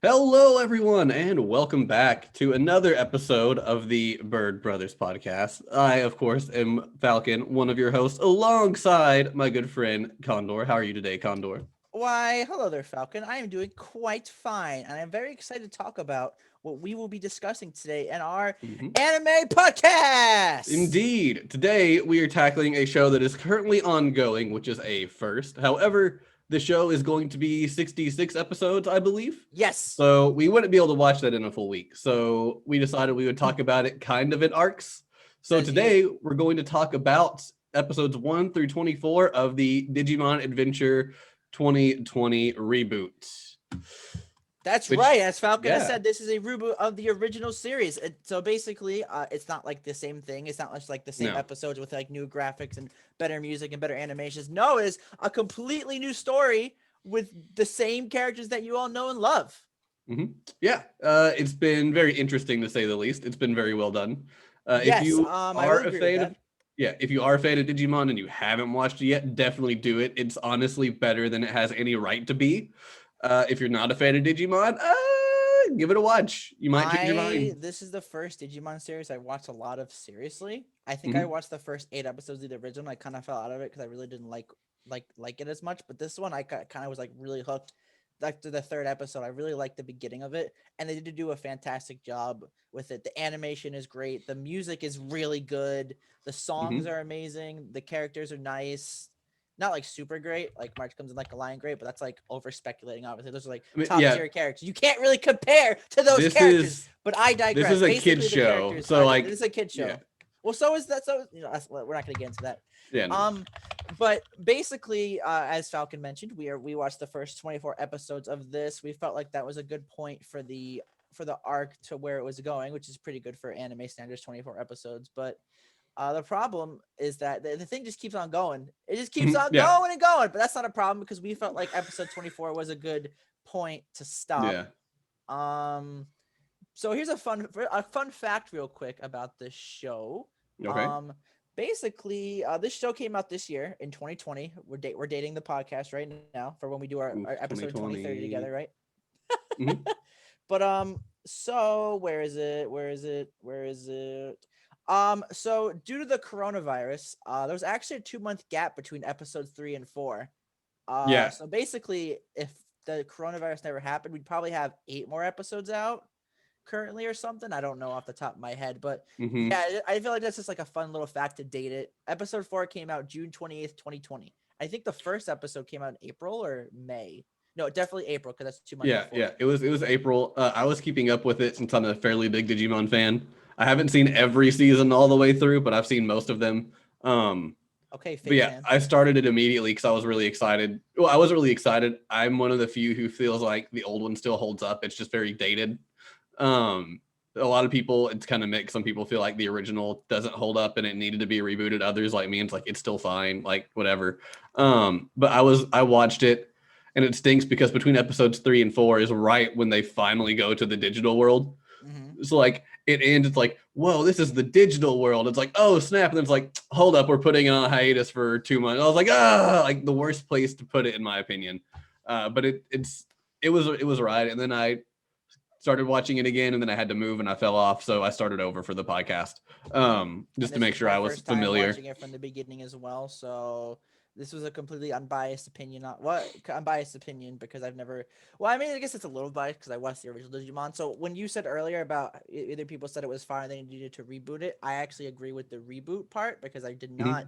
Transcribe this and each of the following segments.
Hello, everyone, and welcome back to another episode of the Bird Brothers podcast. I, of course, am Falcon, one of your hosts, alongside my good friend Condor. How are you today, Condor? Why, hello there, Falcon. I am doing quite fine, and I'm very excited to talk about what we will be discussing today in our Mhm. anime podcast. Indeed. Today, we are tackling a show that is currently ongoing, which is a first. However, the show is going to be 66 episodes, I believe. Yes, So we wouldn't be able to watch that in a full week. So we decided we would talk about it kind of in arcs. So says you. today, we're going to talk about episodes 1 through 24 of the Digimon Adventure 2020 reboot. That's Which, right. As Falcon has yeah. said, this is a reboot of the original series. So basically, it's not like the same thing. It's not like the same No. episodes with like new graphics and better music and better animations. No, it's a completely new story with the same characters that you all know and love. hmm Yeah, it's been very interesting to say the least. It's been very well done. If Yes, you I will are a agree with fan that. of, yeah, if you are a fan of Digimon and you haven't watched it yet, definitely do it. It's honestly better than it has any right to be. If you're not a fan of Digimon, give it a watch. You might change your mind. This is the first Digimon series I watched a lot of seriously. I think I hmm watched the first 8 episodes of the original. I kind of fell out of it because I really didn't like it as much. But this one I kind of was like really hooked. After the third episode, I really liked the beginning of it, and they did do a fantastic job with it. The animation is great. The music is really good. The songs hmm are amazing. The characters are nice. Not like super great, like March comes in like a lion great, but that's like over speculating. Obviously, those are like I mean, top yeah, tier characters. You can't really compare to those this characters. is But I this digress. is a kids Basically, the show, characters so are. It like, is a kid yeah, show. Well, so is that. So we're not going to get into that. yeah, no, Um, but basically, as Falcon mentioned, we watched the first 24 episodes of this. We felt like that was a good point for the arc to where it was going, which is pretty good for anime standards, 24 episodes. But the problem is that the thing just keeps on going. It just keeps on yeah, going and going. But that's not a problem because we felt like episode 24 was a good point to stop. yeah. Um, so here's a fun fact real quick about this show. Okay. Um, basically, this show came out this year in 2020. We're dating the podcast right now for when we do our Oof, episode 2030 together, 2020. right? hmm But so where is it? Where is it? Where is it? So due to the coronavirus, there was actually a 2 month gap between episodes 3 and 4. Yeah. So basically, if the coronavirus never happened, we'd probably have 8 more episodes out currently or something. I don't know off the top of my head, but hmm yeah, I feel like that's just like a fun little fact to date it. Episode 4 came out June 28th, 2020. I think the first episode came out in April or May. No, definitely April because that's 2 months Yeah, before. yeah. It was April. I was keeping up with it since I'm a fairly big Digimon fan. I haven't seen every season all the way through, but I've seen most of them. Um, Okay, but fake yeah, fan. I started it immediately because I was really excited. Well, I was really excited. I'm one of the few who feels like the old one still holds up. It's just very dated. Um, a lot of people, it's kind of mixed. Some people feel like the original doesn't hold up and it needed to be rebooted. Others, like me, it's like it's still fine, like whatever. But I watched it, and it stinks because between episodes 3 and 4 is right when they finally go to the digital world. Mm-hmm. So like it ends, it's like, whoa, this is the digital world. It's like, oh snap, and then it's like, hold up, we're putting it on hiatus for 2 months. I was like, like the worst place to put it in my opinion. But it was right, and then I started watching it again, and then I had to move and I fell off, so I started over for the podcast, And just to this make was sure my I was first time familiar. watching it from the beginning as well. So this was a completely unbiased opinion. Not what unbiased opinion because I've never. Well, I mean, I guess it's a little biased because I watched the original Digimon. So when you said earlier about either people said it was fine, they needed to reboot it. I actually agree with the reboot part because I did not.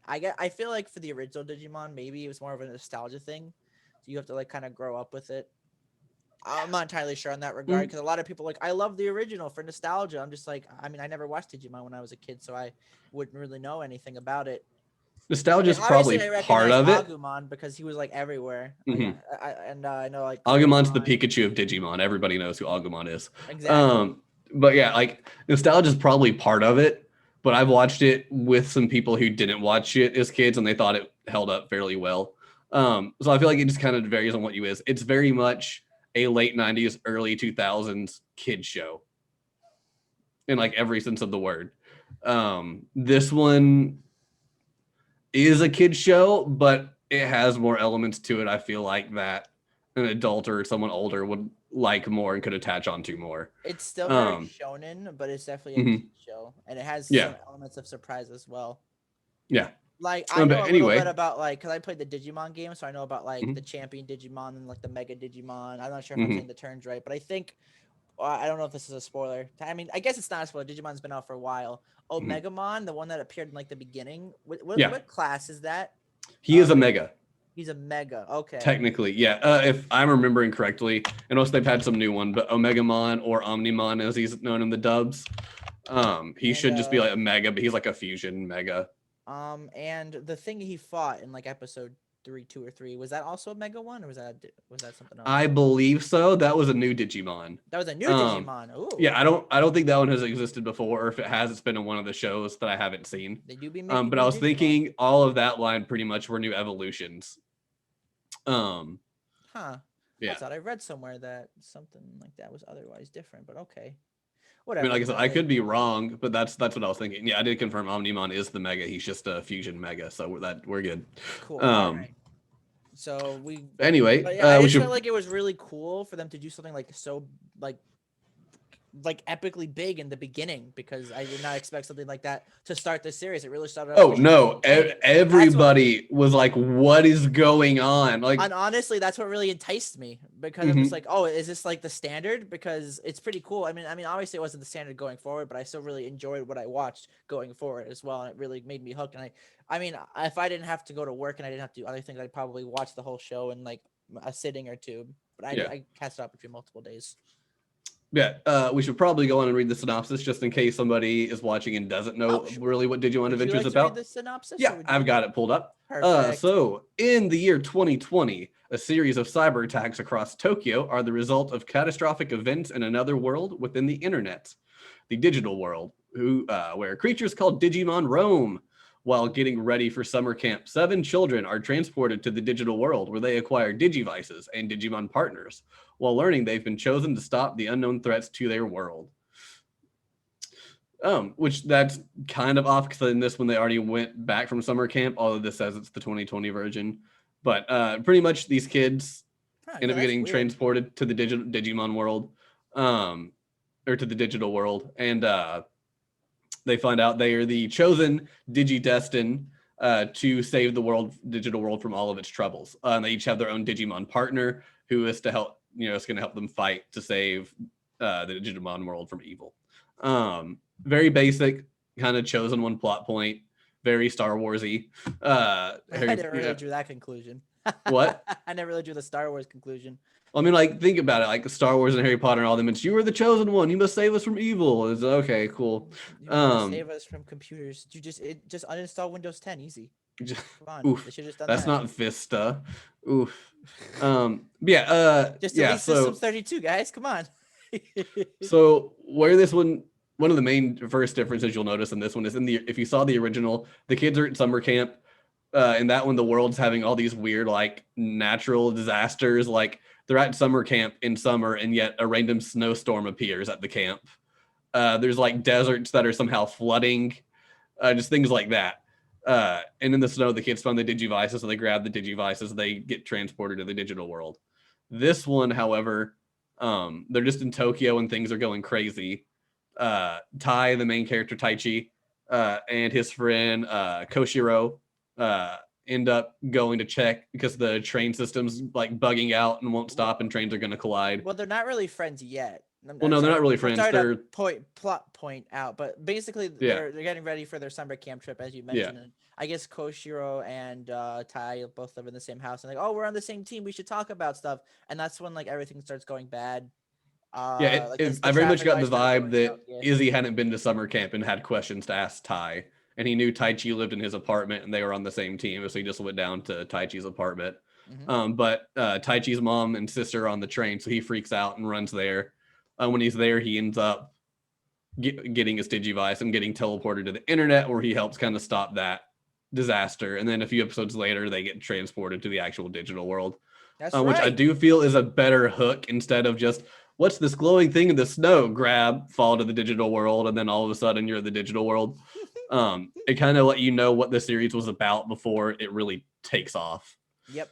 Mhm. I feel like for the original Digimon, maybe it was more of a nostalgia thing. So you have to like kind of grow up with it. I'm not entirely sure on that regard Mhm. because a lot of people like I love the original for nostalgia. I'm just like I mean I never watched Digimon when I was a kid, so I wouldn't really know anything about it. I Nostalgia mean, is obviously probably I part recognize of it. Agumon because he was like everywhere. Like Mhm. I know like Agumon's the Greymon. Pikachu of Digimon. Everybody knows who Agumon is. Exactly. But yeah, like nostalgia is probably part of it. But I've watched it with some people who didn't watch it as kids, and they thought it held up fairly well. So I feel like it just kind of varies on what you is. It's very much a late '90s, early 2000s kid show in like every sense of the word. This one is a kid show, but it has more elements to it. I feel like that an adult or someone older would like more and could attach onto more. It's still very Um, shonen, but it's definitely a mhm. kid show, and it has Yeah, some elements of surprise as well. yeah. Like I know But a little bit anyway, about like because I played the Digimon game, so I know about like the mhm, champion Digimon and like the Mega Digimon. I'm not sure if I'm saying mhm, the terms right, but I think I don't know if this is a spoiler. I mean, I guess it's not a spoiler. Digimon's been out for a while. mhm. Omegamon, the one that appeared in like the beginning. Yeah, What class is that? he is a Right. mega. He's a Mega. Okay. Technically, yeah. If I'm remembering correctly, and also they've had some new one, but Omegamon or Omnimon, as he's known in the dubs, he And should just be like a mega, but he's like a fusion mega. and the thing he fought in like episode 2 or 3, was that also a Mega one, or was that something else? I believe so. That was a new Digimon. That was a new Um, Digimon. Ooh, yeah, I don't think that one has existed before, or if it has, it's been in one of the shows that I haven't seen. they do be making But I new was Digimon. thinking all of that line pretty much were new evolutions. Um, Huh. I yeah. thought I read somewhere that something like that was otherwise different, but okay. I mean, Whatever. like I said, I could be wrong, but that's what I was thinking. Yeah, I did confirm Omnimon is the mega. He's just a fusion mega, so we're good. Cool. All Um, right. So we, anyway, but yeah, I we just felt should. like it was really cool for them to do something like so like epically big in the beginning because I did not expect something like that to start the series. It really started off Oh really strong no! at the beginning. That's what Everybody was like, "What is going on?" Like, and honestly, that's what really enticed me because I'm just mhm. like, oh, is this like the standard? Because it's pretty cool. I mean, obviously it wasn't the standard going forward, but I still really enjoyed what I watched going forward as well, and it really made me hooked. And I mean, if I didn't have to go to work and I didn't have to do other things, I'd probably watch the whole show in like a sitting or two. But Yeah, I cast it out between multiple days. yeah. We should probably go on and read the synopsis just in case somebody is watching and doesn't Oh, know sure. really what Digimon Would you Adventure is like to read about. the synopsis, or Yeah, would you I've like got me? it pulled up. Perfect. So, in the year 2020, a series of cyber attacks across Tokyo are the result of catastrophic events in another world within the internet, the digital world, where creatures called Digimon roam. While getting ready for summer camp, 7 children are transported to the digital world where they acquire Digivices and Digimon partners, while learning they've been chosen to stop the unknown threats to their world. Which that's kind of off because in this one they already went back from summer camp, although this says it's the 2020 version. But pretty much these kids Huh, end yeah, up that's getting weird. transported to the Digimon world, or to the digital world, and they find out they are the chosen Digidestin to save the digital world from all of its troubles. They each have their own Digimon partner who is to help, is going to help them fight to save the Digimon world from evil. Very basic, kind of chosen one plot point, very Star Warsy. I never really drew that conclusion. What? I never really drew the Star Wars conclusion. I mean, like, think about it, like Star Wars and Harry Potter and all them. It's you are the chosen one. You must save us from evil. It's okay, cool. You must Um, save us from computers. Just uninstall Windows 10, easy. just, Come on, they oof, should have just done that's that. not Vista. Oof. Yeah. Just Yeah. delete System 32, guys. Come on. So where this one of the main first differences you'll notice in this one is if you saw the original, the kids are at summer camp. In that one, the world's having all these weird like natural disasters. Like they're at summer camp in summer, and yet a random snowstorm appears at the camp. There's like deserts that are somehow flooding, just things like that. And in the snow, the kids find the Digivices, so they grab the Digivices, they get transported to the digital world. This one, however, they're just in Tokyo and things are going crazy. Tai, the main character, Taichi, and his friend Koshiro end up going to check because the train system's like bugging out and won't stop, and trains are going to collide. Well, they're not really friends yet. Well, no, they're not really I'm friends. sorry to They're plot point out, but basically yeah, they're getting ready for their summer camp trip, as you yeah, mentioned. And I guess Koshiro and Tai both live in the same house, and like, oh, we're on the same team. We should talk about stuff. And that's when like everything starts going bad. yeah. Like this, the I very much traffic got the lights start vibe going that out. Yeah. Izzy hadn't been to summer camp and had questions to ask Tai, and he knew Taichi lived in his apartment and they were on the same team, so he just went down to Taichi's apartment. Mm-hmm. But Taichi's mom and sister are on the train, so he freaks out and runs there. When he's there, he ends up getting his Digivice and getting teleported to the internet, where he helps kind of stop that disaster. And then a few episodes later, they get transported to the actual digital world, That's which I right. do feel is a better hook instead of just what's this glowing thing in the snow? Grab, fall to the digital world, and then all of a sudden you're the digital world. It kind of let you know what the series was about before it really takes off. Yep.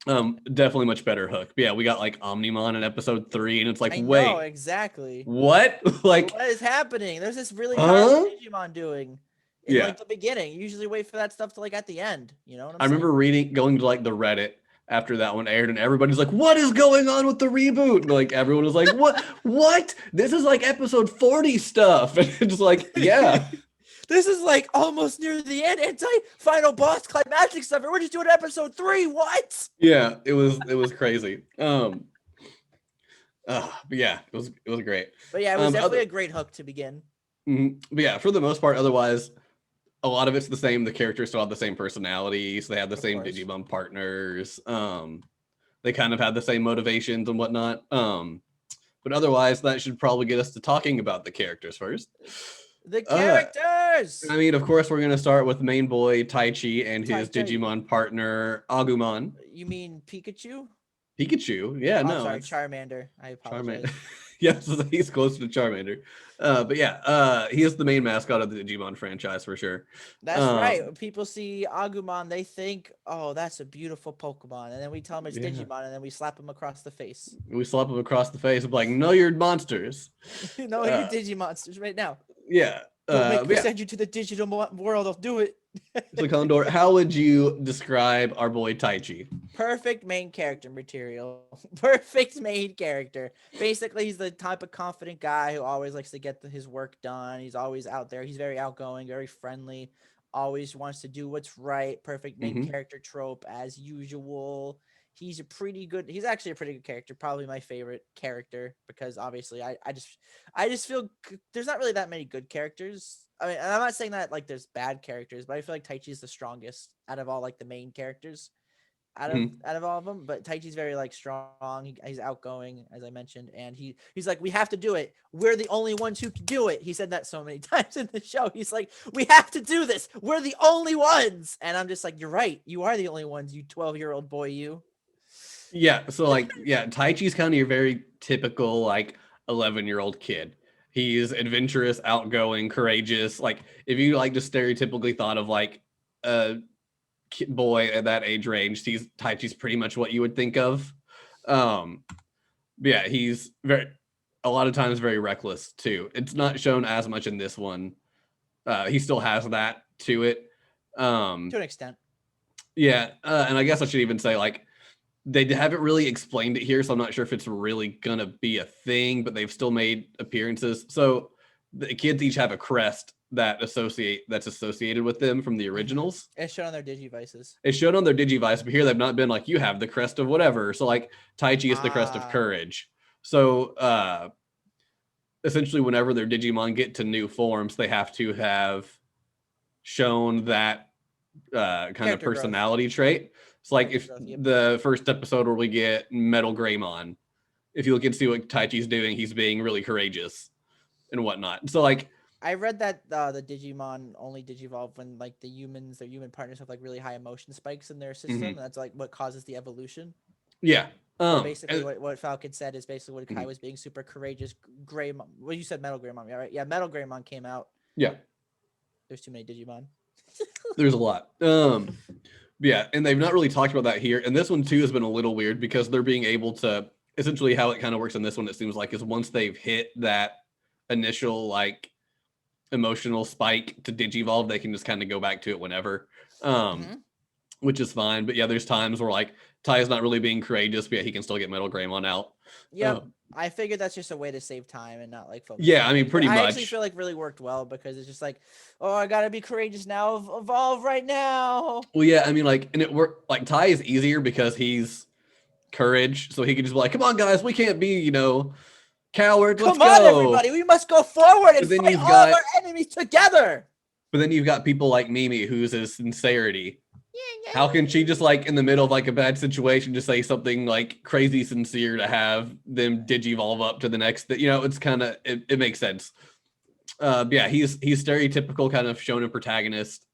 Definitely much better hook. But yeah, we got like Omnimon in episode 3, and it's like, I know wait, exactly. what? Like, What is happening? There's this really powerful huh? Digimon doing in Yeah. like the beginning. You usually wait for that stuff to like at the end. You know what I'm I saying? remember going to like the Reddit after that one aired, and everybody's like, "What is going on with the reboot?" And like everyone was like, "What? What? This is like episode 40 stuff." And it's like, yeah, This is like almost near the end. Anti-final boss climactic stuff. We're just doing episode 3. What? yeah, it was crazy. But yeah, it was great. But yeah, it was definitely Other, a great hook to begin. but yeah, for the most part, otherwise, a lot of it's the same. The characters still have the same personalities. They have the Of same course. Digimon partners. They kind of have the same motivations and whatnot. But otherwise, that should probably get us to talking about the characters first. The characters. I mean, of course, we're gonna start with main boy Taichi and his Tai- Digimon partner Agumon. You mean Pikachu? Pikachu, yeah, Oh, no, sorry, it's Charmander. I apologize. Charmander. Yes, he's close to Charmander. But yeah, he is the main mascot of the Digimon franchise for sure. That's right. When people see Agumon, they think, "Oh, that's a beautiful Pokemon," and then we tell them it's Yeah. Digimon, and then we slap him across the face. We slap him across the face and be like, "No, you're monsters." No, you're Digimonsters right now. Yeah. Don't make me Yeah. send you to the digital world. I'll do it. So Condor, how would you describe our boy Taichi? Perfect main character material. Perfect main character. Basically, he's the type of confident guy who always likes to get his work done. He's always out there. He's very outgoing, very friendly, always wants to do what's right. Perfect main character trope as usual. He's he's actually a pretty good character, probably my favorite character, because obviously I just feel there's not really that many good characters. I mean, and I'm not saying that like there's bad characters, but I feel like Taichi is the strongest out of all like the main characters out of all of them. But Taichi's very like strong. He's outgoing, as I mentioned, and he's like, we have to do it. We're the only ones who can do it. He said that so many times in the show. He's like, we have to do this. We're the only ones. And I'm just like, you're right. You are the only ones. You 12-year-old boy. You. Yeah, so like, yeah, Taichi's kind of your very typical like 11-year-old kid. He's adventurous, outgoing, courageous. Like, if you like just stereotypically thought of like a boy at that age range, Taichi's pretty much what you would think of. Yeah, he's a lot of times very reckless too. It's not shown as much in this one. He still has that to it. To an extent. Yeah, and I guess I should even say like, they haven't really explained it here, so I'm not sure if it's really gonna be a thing, but they've still made appearances. So the kids each have a crest that's associated with them from the originals. It's shown on their Digivices. It's shown on their Digivice, but here they've not been like, you have the crest of whatever. So like Taichi is the crest of courage. So essentially whenever their Digimon get to new forms, they have to have shown that kind of personality trait. It's like if the first episode where we get Metal Greymon, if you look and see what Taichi's doing, he's being really courageous and whatnot. So like, I read that the Digimon only digivolve when like their human partners have like really high emotion spikes in their system. And that's like what causes the evolution. Yeah. Basically, what Falcon said is basically what Kai was being super courageous. Greymon. Well, you said Metal Greymon, yeah, right? Yeah, Metal Greymon came out. Yeah. There's too many Digimon. There's a lot. Yeah, and they've not really talked about that here. And this one too has been a little weird because they're being able to essentially how it kind of works in this one. It seems like is once they've hit that initial like emotional spike to digivolve, they can just kind of go back to it whenever, which is fine. But yeah, there's times where like Tai is not really being courageous, but yeah, he can still get Metal Greymon out. Yeah, I figured that's just a way to save time and not like focus. Yeah, I mean, pretty much. I actually feel like really worked well because it's just like, oh, I gotta be courageous now, evolve right now. Well, yeah, I mean, like, and it worked. Like Tai is easier because he's courage, so he can just be like, "Come on, guys, we can't be, cowards. Let's go. Come on, everybody, we must go forward and fight all of our enemies together." But then you've got people like Mimi, who's his sincerity. How can she just like in the middle of like a bad situation just say something like crazy sincere to have them digivolve up to the next it's kind of it makes sense. Yeah, he's stereotypical kind of shonen protagonist.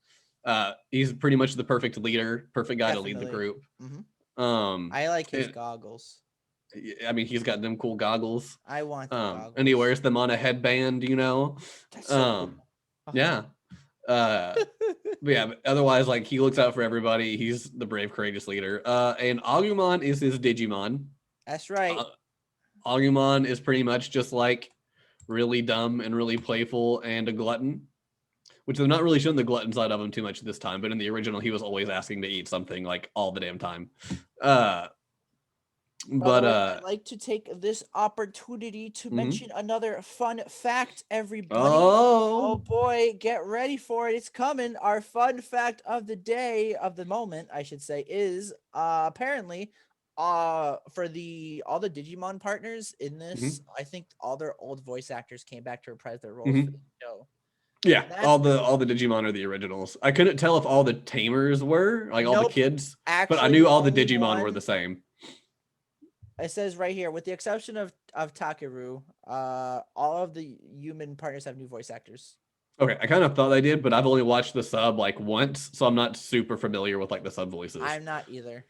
He's pretty much the perfect leader, perfect guy to lead the group. I like his goggles. I mean, he's got them cool goggles. I want the goggles. And he wears them on a headband, That's so cool. Yeah. But yeah, but otherwise, like, he looks out for everybody. He's the brave, courageous leader. And Agumon is his Digimon. That's right. Uh, Agumon is pretty much just like really dumb and really playful and a glutton, which they're not really showing the glutton side of him too much this time. But in the original, he was always asking to eat something like all the damn time. By the But way, I'd like to take this opportunity to mhm. mention another fun fact, everybody. Oh Oh, boy, get ready for it. It's coming. Our fun fact of the day, of the moment, I should say, is apparently for the all the Digimon partners in this, mhm, I think all their old voice actors came back to reprise their roles for the mhm. show. Yeah, That's all the Digimon are the originals. I couldn't tell if all the tamers were like all the nope. kids, but I Actually, knew the all the only Digimon were one the same. it says right here, with the exception of Takeru, all of the human partners have new voice actors. Okay, I kind of thought I did, but I've only watched the sub like once, so I'm not super familiar with like the sub voices. I'm not either.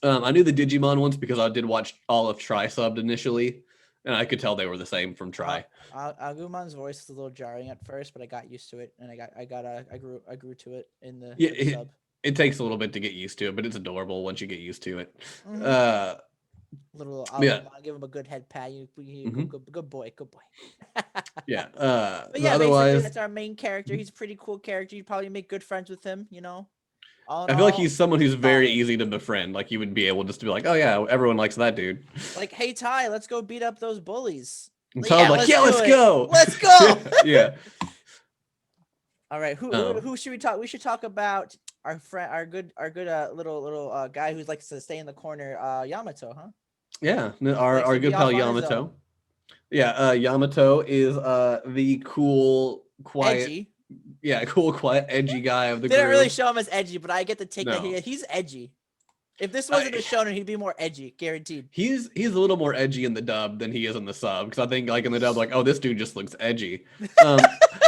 I knew the Digimon ones because I did watch all of Try subbed initially, and I could tell they were the same from Try. Agumon's voice is a little jarring at first, but I got used to it, and I grew to it in Yeah, the sub. it takes a little bit to get used to it, but it's adorable once you get used to it. Mm-hmm. Uh, Little yeah, Agumon, give him a good head pat. You hmm good boy, good boy. yeah. But But yeah, basically otherwise, that's our main character. He's a pretty cool character. You'd probably make good friends with him. All in I feel like all, he's someone who's very solid. easy to befriend. Like you would be able just to be like, oh yeah, everyone likes that dude. Like, hey Ty, let's go beat up those bullies. And Todd's Yeah, like, let's yeah, do let's it. go. Let's go. Yeah. All right, who should we talk? We should talk about our friend, our good little guy who's likes to stay in the corner, Yamato, huh? Yeah. Likes Our to be good pal off on his own. Yamato. Yeah, Yamato is the cool, quiet, Edgy. yeah, cool, quiet, edgy guy of the They didn't really group. show him as edgy, but I get the take that No. he's edgy. If this wasn't a I, shonen, he'd be more edgy, guaranteed. he's a little more edgy in the dub than he is in the sub because I think like in the dub like oh this dude just looks edgy.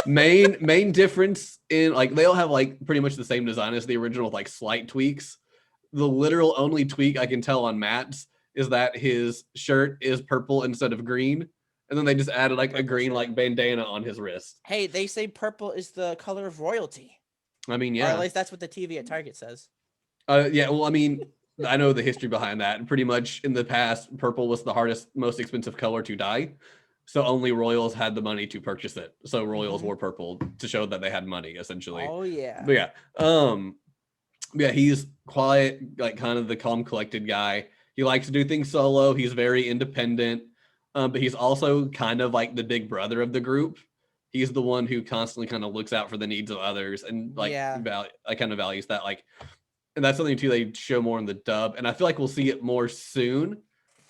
Main difference in like they all have like pretty much the same design as the original with like slight tweaks. The literal only tweak I can tell on Matt's is that his shirt is purple instead of green, and then they just added like a Purple green shirt. like bandana on his wrist. Hey, they say purple is the color of royalty, I mean, or at yeah, least that's what the TV at Target says. yeah. Well, I mean, I know the history behind that. Pretty much in the past, purple was the hardest, most expensive color to dye. So only royals had the money to purchase it. So royals wore purple to show that they had money, essentially. Oh yeah. But yeah, he's quiet, like kind of the calm, collected guy. He likes to do things solo. He's very independent, but he's also kind of like the big brother of the group. He's the one who constantly kind of looks out for the needs of others and like Yeah. I kind of values that. Like, and that's something too they show more in the dub, and I feel like we'll see it more soon.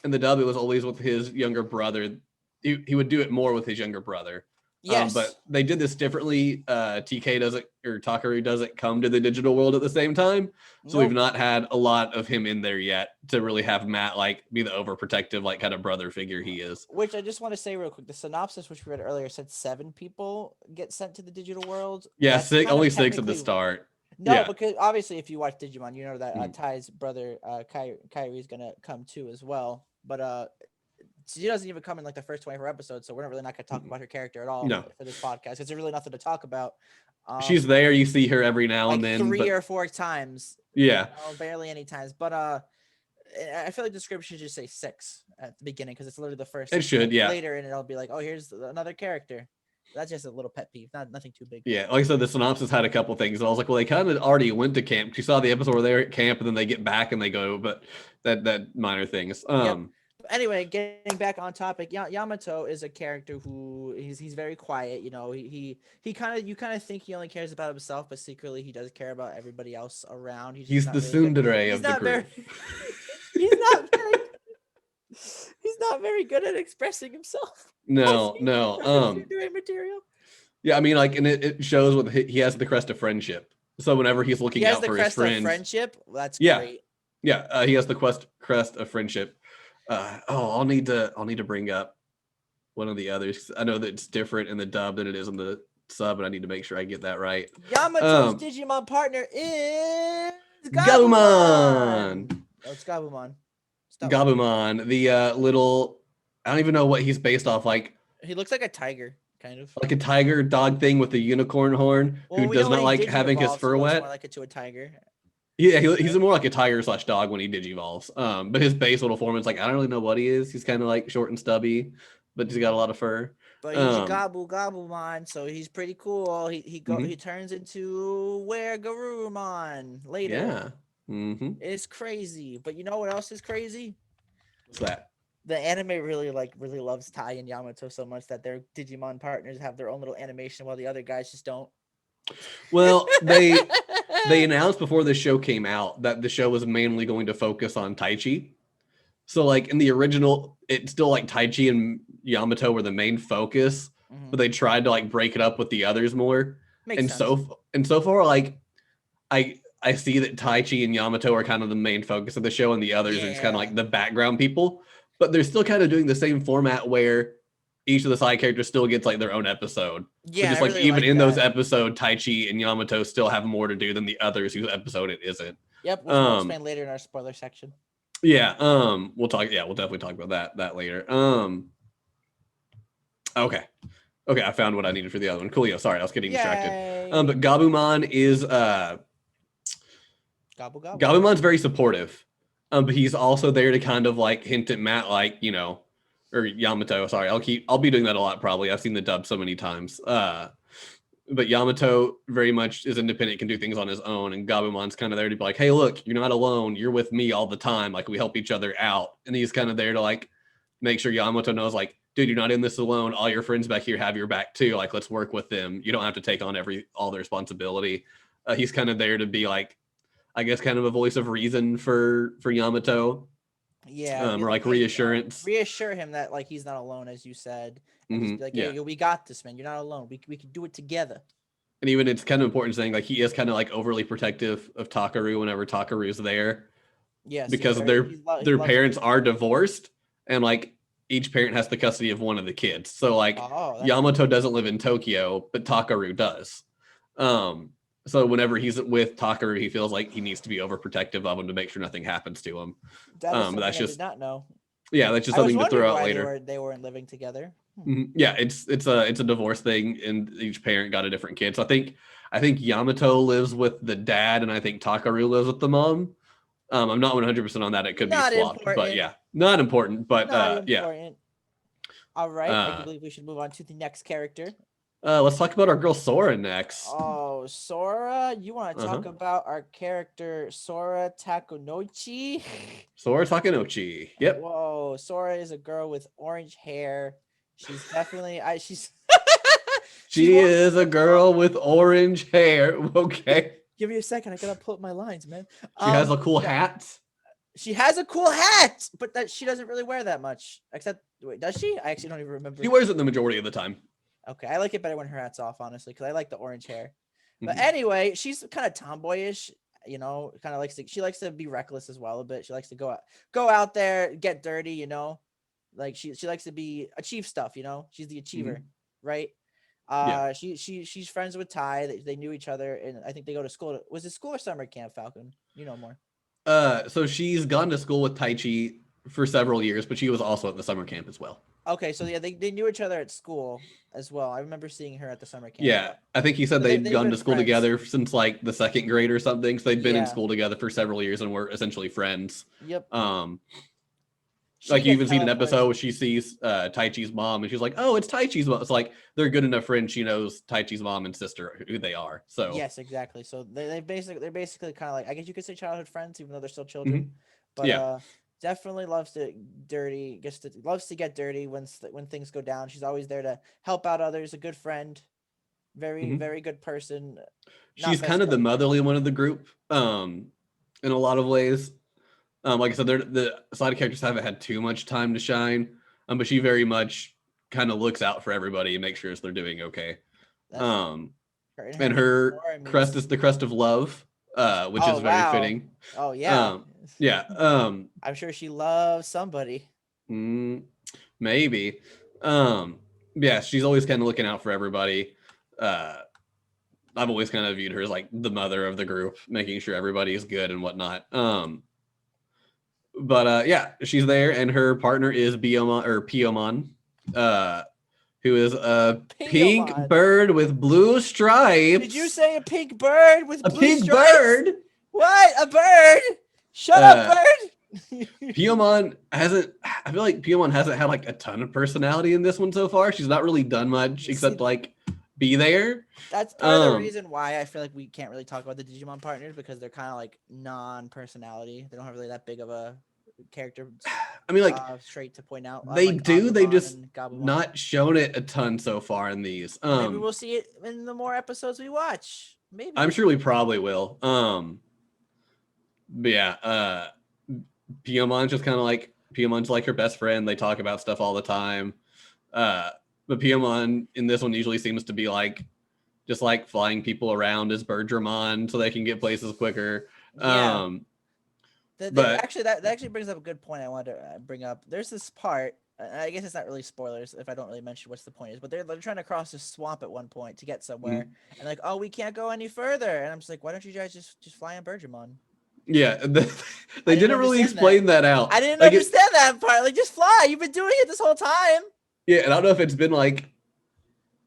In the dub, it was always with his younger brother. He would do it more with his younger brother. Yes. But they did this differently. TK doesn't, or Takaru doesn't come to the digital world at the same time. So Nope. we've not had a lot of him in there yet to really have Matt like be the overprotective, like kind of brother figure he is. Which I just want to say real quick, the synopsis which we read earlier said 7 people get sent to the digital world. Yeah, That's six, kind of only 6 at the technically- start. No, Yeah. because obviously if you watch Digimon, you know that Mhm. Ty's brother Kyrie is gonna come too as well. But she doesn't even come in like the first 24 episodes, so we're not gonna talk about her character at all No. for this podcast. There's really nothing to talk about. She's there. You see her every now like and then. 3 but, or 4 times. yeah. Barely any times. But I feel like the script should just say 6 at the beginning because it's literally the first. It should, yeah. Later, and it'll be like, oh, here's another character. That's just a little pet peeve, nothing too big. Yeah, like I said, the synopsis had a couple things. And I was like, well, they kind of already went to camp. You saw the episode where they're at camp, and then they get back and they go, but that minor things. Anyway, getting back on topic, Yamato is a character who he's very quiet. You know, you kind of think he only cares about himself, but secretly he does care about everybody else around. He's the tsundere of the group. He's not very. He's not very good at expressing himself. No. Doing material. Yeah, I mean, like, and it shows with he has the crest of friendship. So whenever he's looking out for his friends, friendship. That's yeah, great. Yeah, he has the crest of friendship. I'll need to bring up one of the others. I know that it's different in the dub than it is in the sub, and I need to make sure I get that right. Yamato's Digimon partner is Gabumon. Oh, it's Gabumon. Gabumon, the little, I don't even know what he's based off. Like, he looks like a tiger. kind of. Like a tiger dog thing with a unicorn horn Well, who we does know not when he like having his Digivolves, he fur looks wet. more like it to a tiger. Yeah, he's more like a tiger slash dog when he digivolves. But his base little form is like I don't really know what he is. He's kind of like short and stubby, but he's got a lot of fur. But he's a Um, Gabumon, so he's pretty cool. He mhm, turns into where Garurumon later. yeah. Mm-hmm. It's crazy. But you know what else is crazy? What's that? The anime really loves Tai and Yamato so much that their Digimon partners have their own little animation while the other guys just don't. Well, they announced before the show came out that the show was mainly going to focus on Taichi. So like in the original, it's still like Taichi and Yamato were the main focus, Mhm. but they tried to like break it up with the others more. Makes And sense. so far, like I see that Taichi and Yamato are kind of the main focus of the show, and the others are just kind of Yeah. like the background people. But they're still kind of doing the same format where each of the side characters still gets like their own episode. So Yeah, I just like really even like in those that. episodes, Taichi and Yamato still have more to do than the others whose episode it isn't. Yep, which we'll explain later in our spoiler section. Yeah, we'll talk. Yeah, we'll definitely talk about that later. Okay, I found what I needed for the other one. Coolio. Sorry, I was getting distracted. Yay! But Gabumon is Gobble gobble. Gabumon's very supportive, but he's also there to kind of like hint at Matt, like or Yamato. Sorry, I'll be doing that a lot probably. I've seen the dub so many times. But Yamato very much is independent, can do things on his own, and Gabumon's kind of there to be like, hey, look, you're not alone. You're with me all the time. Like we help each other out, and he's kind of there to like make sure Yamato knows, like, dude, you're not in this alone. All your friends back here have your back too. Like let's work with them. You don't have to take on all the responsibility. He's kind of there to be like, I guess, kind of a voice of reason for Yamato, Yeah, or like reassurance. reassure him that like he's not alone, as you said, and just be like, Yeah, "Hey, we got this, man. You're not alone. We can do it together." and even it's kind of important saying like he is kind of like overly protective of Takaru whenever Takaru's there Yes, because of he their loves parents him. are divorced, and like each parent has the custody of one of the kids. So like Oh, that's Yamato doesn't live in Tokyo, but Takaru does. So whenever he's with Takaru, he feels like he needs to be overprotective of him to make sure nothing happens to him. that is something That's I just did not know. that's just I was something to wondering throw out why later. they weren't living together. Yeah, it's a divorce thing, and each parent got a different kid. So I think Yamato lives with the dad, and I think Takaru lives with the mom. I'm not 100% on that. It could be Not swapped, but important. yeah, not important. But Not yeah. important. All right, I believe we should move on to the next character. Let's talk about our girl Sora next. Oh, Sora, you want to talk Uh-huh. about our character Sora Takunochi? Sora Takunochi. Yep. Whoa, Sora is a girl with orange hair. She's definitely she's She is a girl with orange hair. Okay. Give me a second. I gotta pull up my lines, man. She has a cool yeah, hat. she has a cool hat, but that she doesn't really wear that much. Except, wait, does she? I actually don't even remember. She wears it the majority of the time. Okay, I like it better when her hat's off, honestly, because I like the orange hair. But Mhm. anyway, she's kind of tomboyish, kind of she likes to be reckless as well a bit. She likes to go out there, get dirty, like she likes to achieve stuff, She's the achiever, right? Yeah. She's friends with Tai. They knew each other, and I think they go to school. Was it school or summer camp, Falcon? You know more. So she's gone to school with Taichi for several years, but she was also at the summer camp as well. Okay, so yeah, they knew each other at school as well. I remember seeing her at the summer camp. Yeah, I think he said So they'd they've gone been to school friends. together since like the second grade or something. So they'd been in Yeah. school together for several years and were essentially friends. Yep. She Like you gets even seen an teleported. episode where she sees Taichi's mom and she's like, "Oh, it's Taichi's mom." It's like they're good enough friends. She knows Taichi's mom and sister who they are. So Yes, exactly. So they're basically kind of like, I guess you could say childhood friends, even though they're still Mhm. children. But Yeah. definitely loves to loves to get dirty when things go down. She's always there to help out others. A good friend, very Mhm. very good person. She's kind of the motherly one of the group, in a lot of ways. Like I said, the side characters haven't had too much time to shine, but she very much kind of looks out for everybody and makes sure they're doing okay. And her crest is the crest of love, which is very fitting. Oh yeah. Yeah. I'm sure she loves somebody. Maybe. Yeah, she's always kind of looking out for everybody. I've always kind of viewed her as like the mother of the group, making sure everybody is good and whatnot. But yeah, she's there, and her partner is Piomon. who is a pink Piyamon. bird with blue stripes. Did you say a pink bird with a blue pink stripes? bird? What? A bird? Shut up, bird! Piyamon hasn't. I feel like Piyamon hasn't had like a ton of personality in this one so far. She's not really done much except like be there. That's part of the reason why I feel like we can't really talk about the Digimon partners, because they're kind of like non-personality. They don't have really that big of a character. I mean, like straight to point out. they like do. They've Agumon just and Gabumon. not shown it a ton so far in these. Maybe we'll see it in the more episodes we watch. Maybe. I'm sure we probably will. But yeah, Piamon's just kind of like Piamon's like her best friend. They talk about stuff all the time. But Piamon in this one usually seems to be like just like flying people around as Birdramon so they can get places quicker. Yeah. But actually, that actually brings up a good point I wanted to bring up. There's this part. I guess it's not really spoilers if I don't really mention what's the point is, but they're trying to cross this swamp at one point to get somewhere, and like, oh, we can't go any further, and I'm just like, why don't you guys just fly on Birdramon? Yeah, they didn't really explain that out. I didn't understand that part. Like, just fly. You've been doing it this whole time. Yeah, and I don't know if it's been like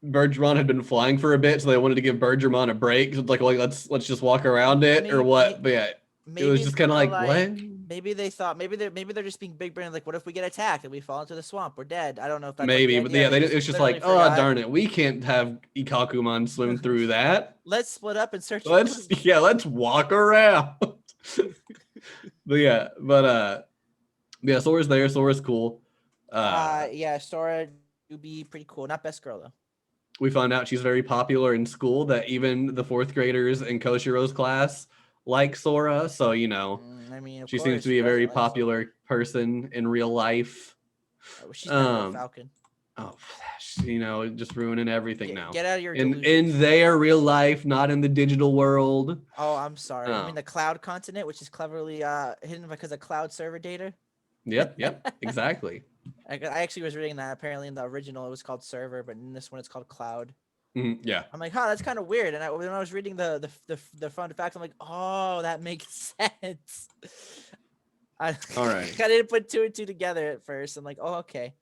Birdramon had been flying for a bit, so they wanted to give Birdramon a break. So it's like let's just walk around it or what? But yeah, it was just kind of like what? Maybe they thought maybe they're just being big brain. Like, what if we get attacked and we fall into the swamp? We're dead. I don't know if that's maybe, like but yeah, it's just like, oh darn it, we can't have Ikakumon swim through that. Let's split up and search. Let's walk around. But yeah, Sora's there. Sora's cool. Yeah, Sora would be pretty cool. Not best girl though. We found out she's very popular in school. That even the fourth graders in Koshiro's class like Sora. So I mean, she seems to be a very popular person in real life. Oh, she's not a Falcon. Oh, just ruining everything now. Get out of your in their real life, not in the digital world. Oh, I'm sorry. I mean the Cloud continent, which is cleverly hidden because of Cloud server data. Yep, exactly. I actually was reading that. Apparently, in the original, it was called server, but in this one, it's called Cloud. Yeah. I'm like, that's kind of weird. And when I was reading the fun facts, I'm like, oh, that makes sense. All right. I didn't put two and two together at first. I'm like, oh, okay.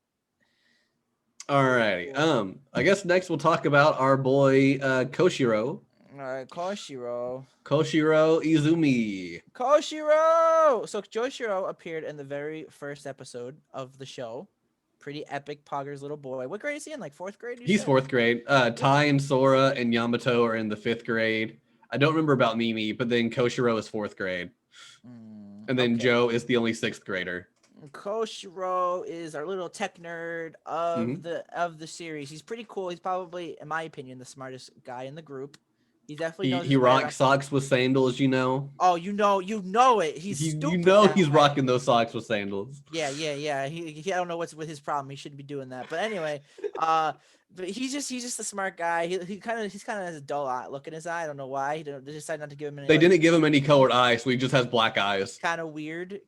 Alrighty. I guess next we'll talk about our boy Koshiro. Koshiro Izumi. Koshiro! So Koshiro appeared in the very first episode of the show. Pretty epic Pogger's little boy. What grade is he in? Like fourth grade? He's fourth grade. Tai and Sora and Yamato are in the fifth grade. I don't remember about Mimi, but then Koshiro is fourth grade. And then Joe is the only sixth grader. Koshiro is our little tech nerd of the series. He's pretty cool. He's probably, in my opinion, the smartest guy in the group. He definitely knows. He rocks socks with sandals, Oh, you know it. He's stupid. He's rocking those socks with sandals. Yeah. He I don't know what's with his problem. He shouldn't be doing that. But anyway, but he's just a smart guy. He's kind of has a dull look in his eye. I don't know why. They decided not to give him any. They didn't give him any colored eyes, so he just has black eyes. Kind of weird,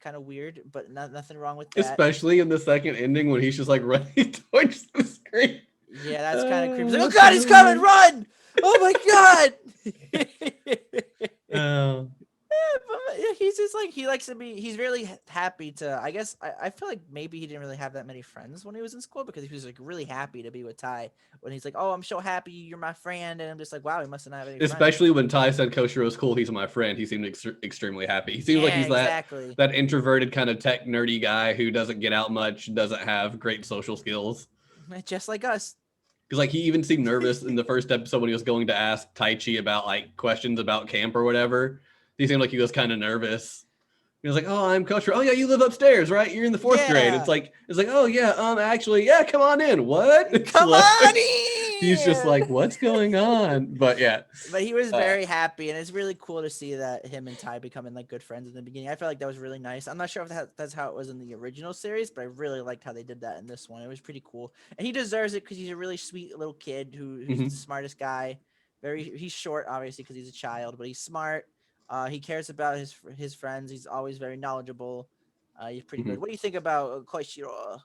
but nothing wrong with that. Especially in the second ending when he's just like running towards the screen. Yeah, that's kind of creepy. Like, oh God, he's coming! Run! Oh my God! He's just like, he likes to be, he's really happy to, I guess, I feel like maybe he didn't really have that many friends when he was in school, because he was like really happy to be with Tai when he's like, oh, I'm so happy you're my friend. And I'm just like, wow, he must not have any Especially when Tai said Koshiro's cool, he's my friend. He seemed extremely happy. He seems like he's that introverted kind of tech nerdy guy who doesn't get out much, doesn't have great social skills. Just like us. Because like he even seemed nervous in the first episode when he was going to ask Taichi about like questions about camp or whatever. He seemed like he was kind of nervous. He was like, "Oh, I'm Koshiro. Oh yeah, you live upstairs, right? You're in the fourth grade." It's like, "Oh yeah, actually, yeah, come on in." What? Come on in. He's just like, "What's going on?" But yeah. But he was very happy, and it's really cool to see that him and Tai becoming like good friends in the beginning. I feel like that was really nice. I'm not sure if that's how it was in the original series, but I really liked how they did that in this one. It was pretty cool, and he deserves it because he's a really sweet little kid who's the smartest guy. He's short, obviously, because he's a child, but he's smart. He cares about his friends. He's always very knowledgeable. He's pretty good. What do you think about Koshiro?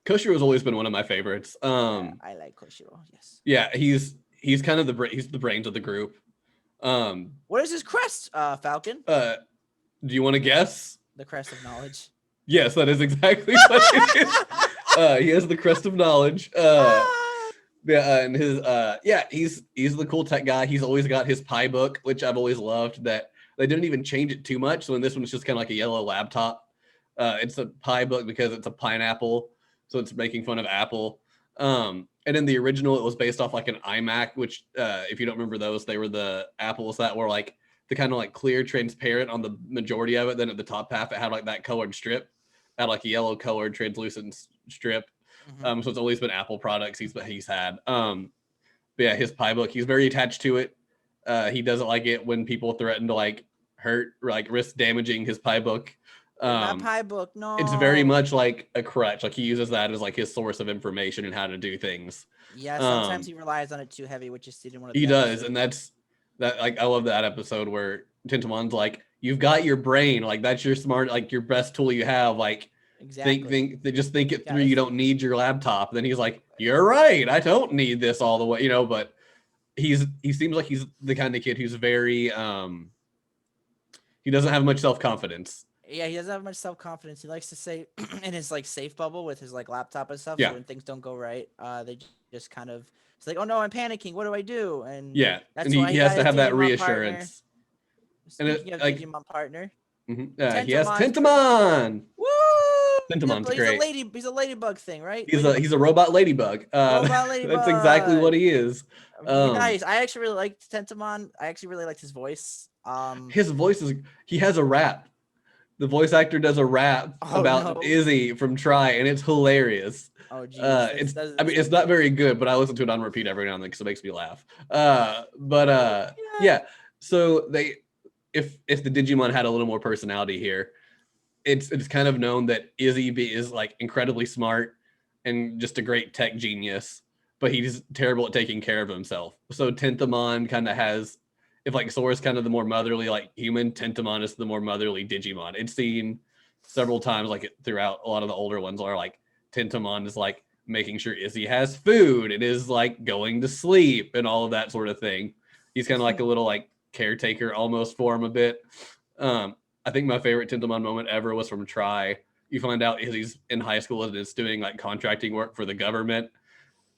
Koshiro's always been one of my favorites. I like Koshiro. Yes. Yeah, he's kind of he's the brains of the group. What is his crest, Falcon? Do you want to guess? The crest of knowledge. Yes, that is exactly what it is. He has the crest of knowledge. Yeah, and his he's the cool tech guy. He's always got his pie book, which I've always loved. That they didn't even change it too much. So in this one, it's just kind of like a yellow laptop. It's a pie book because it's a pineapple, so it's making fun of Apple. And in the original, it was based off like an iMac, which if you don't remember those, they were the apples that were like the kind of like clear, transparent on the majority of it. Then at the top half, it had like that colored strip, had like a yellow colored translucent strip. So it's always been Apple products he's had. But yeah, his pie book, he's very attached to it. He doesn't like it when people threaten to like hurt or like risk damaging his pie book. My pie book, no. It's very much like a crutch. Like he uses that as like his source of information and how to do things. Yeah, sometimes he relies on it too heavy, which is seen in one of the he episodes. does, and that's that. Like I love that episode where Tintamon's like, "You've got your brain. Like that's your smart, like your best tool you have. Like exactly. just think it through. Yes. You don't need your laptop." Then he's like, "You're right. I don't need this all the way." You know, but he seems like he's the kind of kid who's very he doesn't have much self-confidence. Yeah, he doesn't have much self-confidence. He likes to say in his like safe bubble with his like laptop and stuff. Yeah. So when things don't go right, they just kind of it's like, oh no, I'm panicking. What do I do? And Yeah, that's and why he has got to a have that Digimon reassurance. Partner. And Speaking of like, Digimon partner, he has Tentamon's Tintamon. woo! Tintamon's great. He's a ladybug thing, right? He's a robot ladybug. Robot ladybug. That's exactly what he is. Nice. I actually really liked Tentamon. I actually really liked his voice. His voice is he has a rap. The voice actor does a rap about Izzy from Try, and it's hilarious. Oh, geez. It's not very good, but I listen to it on repeat every now and then because it makes me laugh. Yeah. So if the Digimon had a little more personality here, it's kind of known that Izzy is like incredibly smart and just a great tech genius, but he's terrible at taking care of himself. So Tentamon kind of has, if like Sora's kind of the more motherly like human, Tentamon is the more motherly Digimon. It's seen several times like throughout a lot of the older ones are like Tentamon is like making sure Izzy has food and is like going to sleep and all of that sort of thing. He's kind of like a little like caretaker almost for him a bit. I think my favorite Tentamon moment ever was from Try. You find out Izzy's in high school and is doing like contracting work for the government.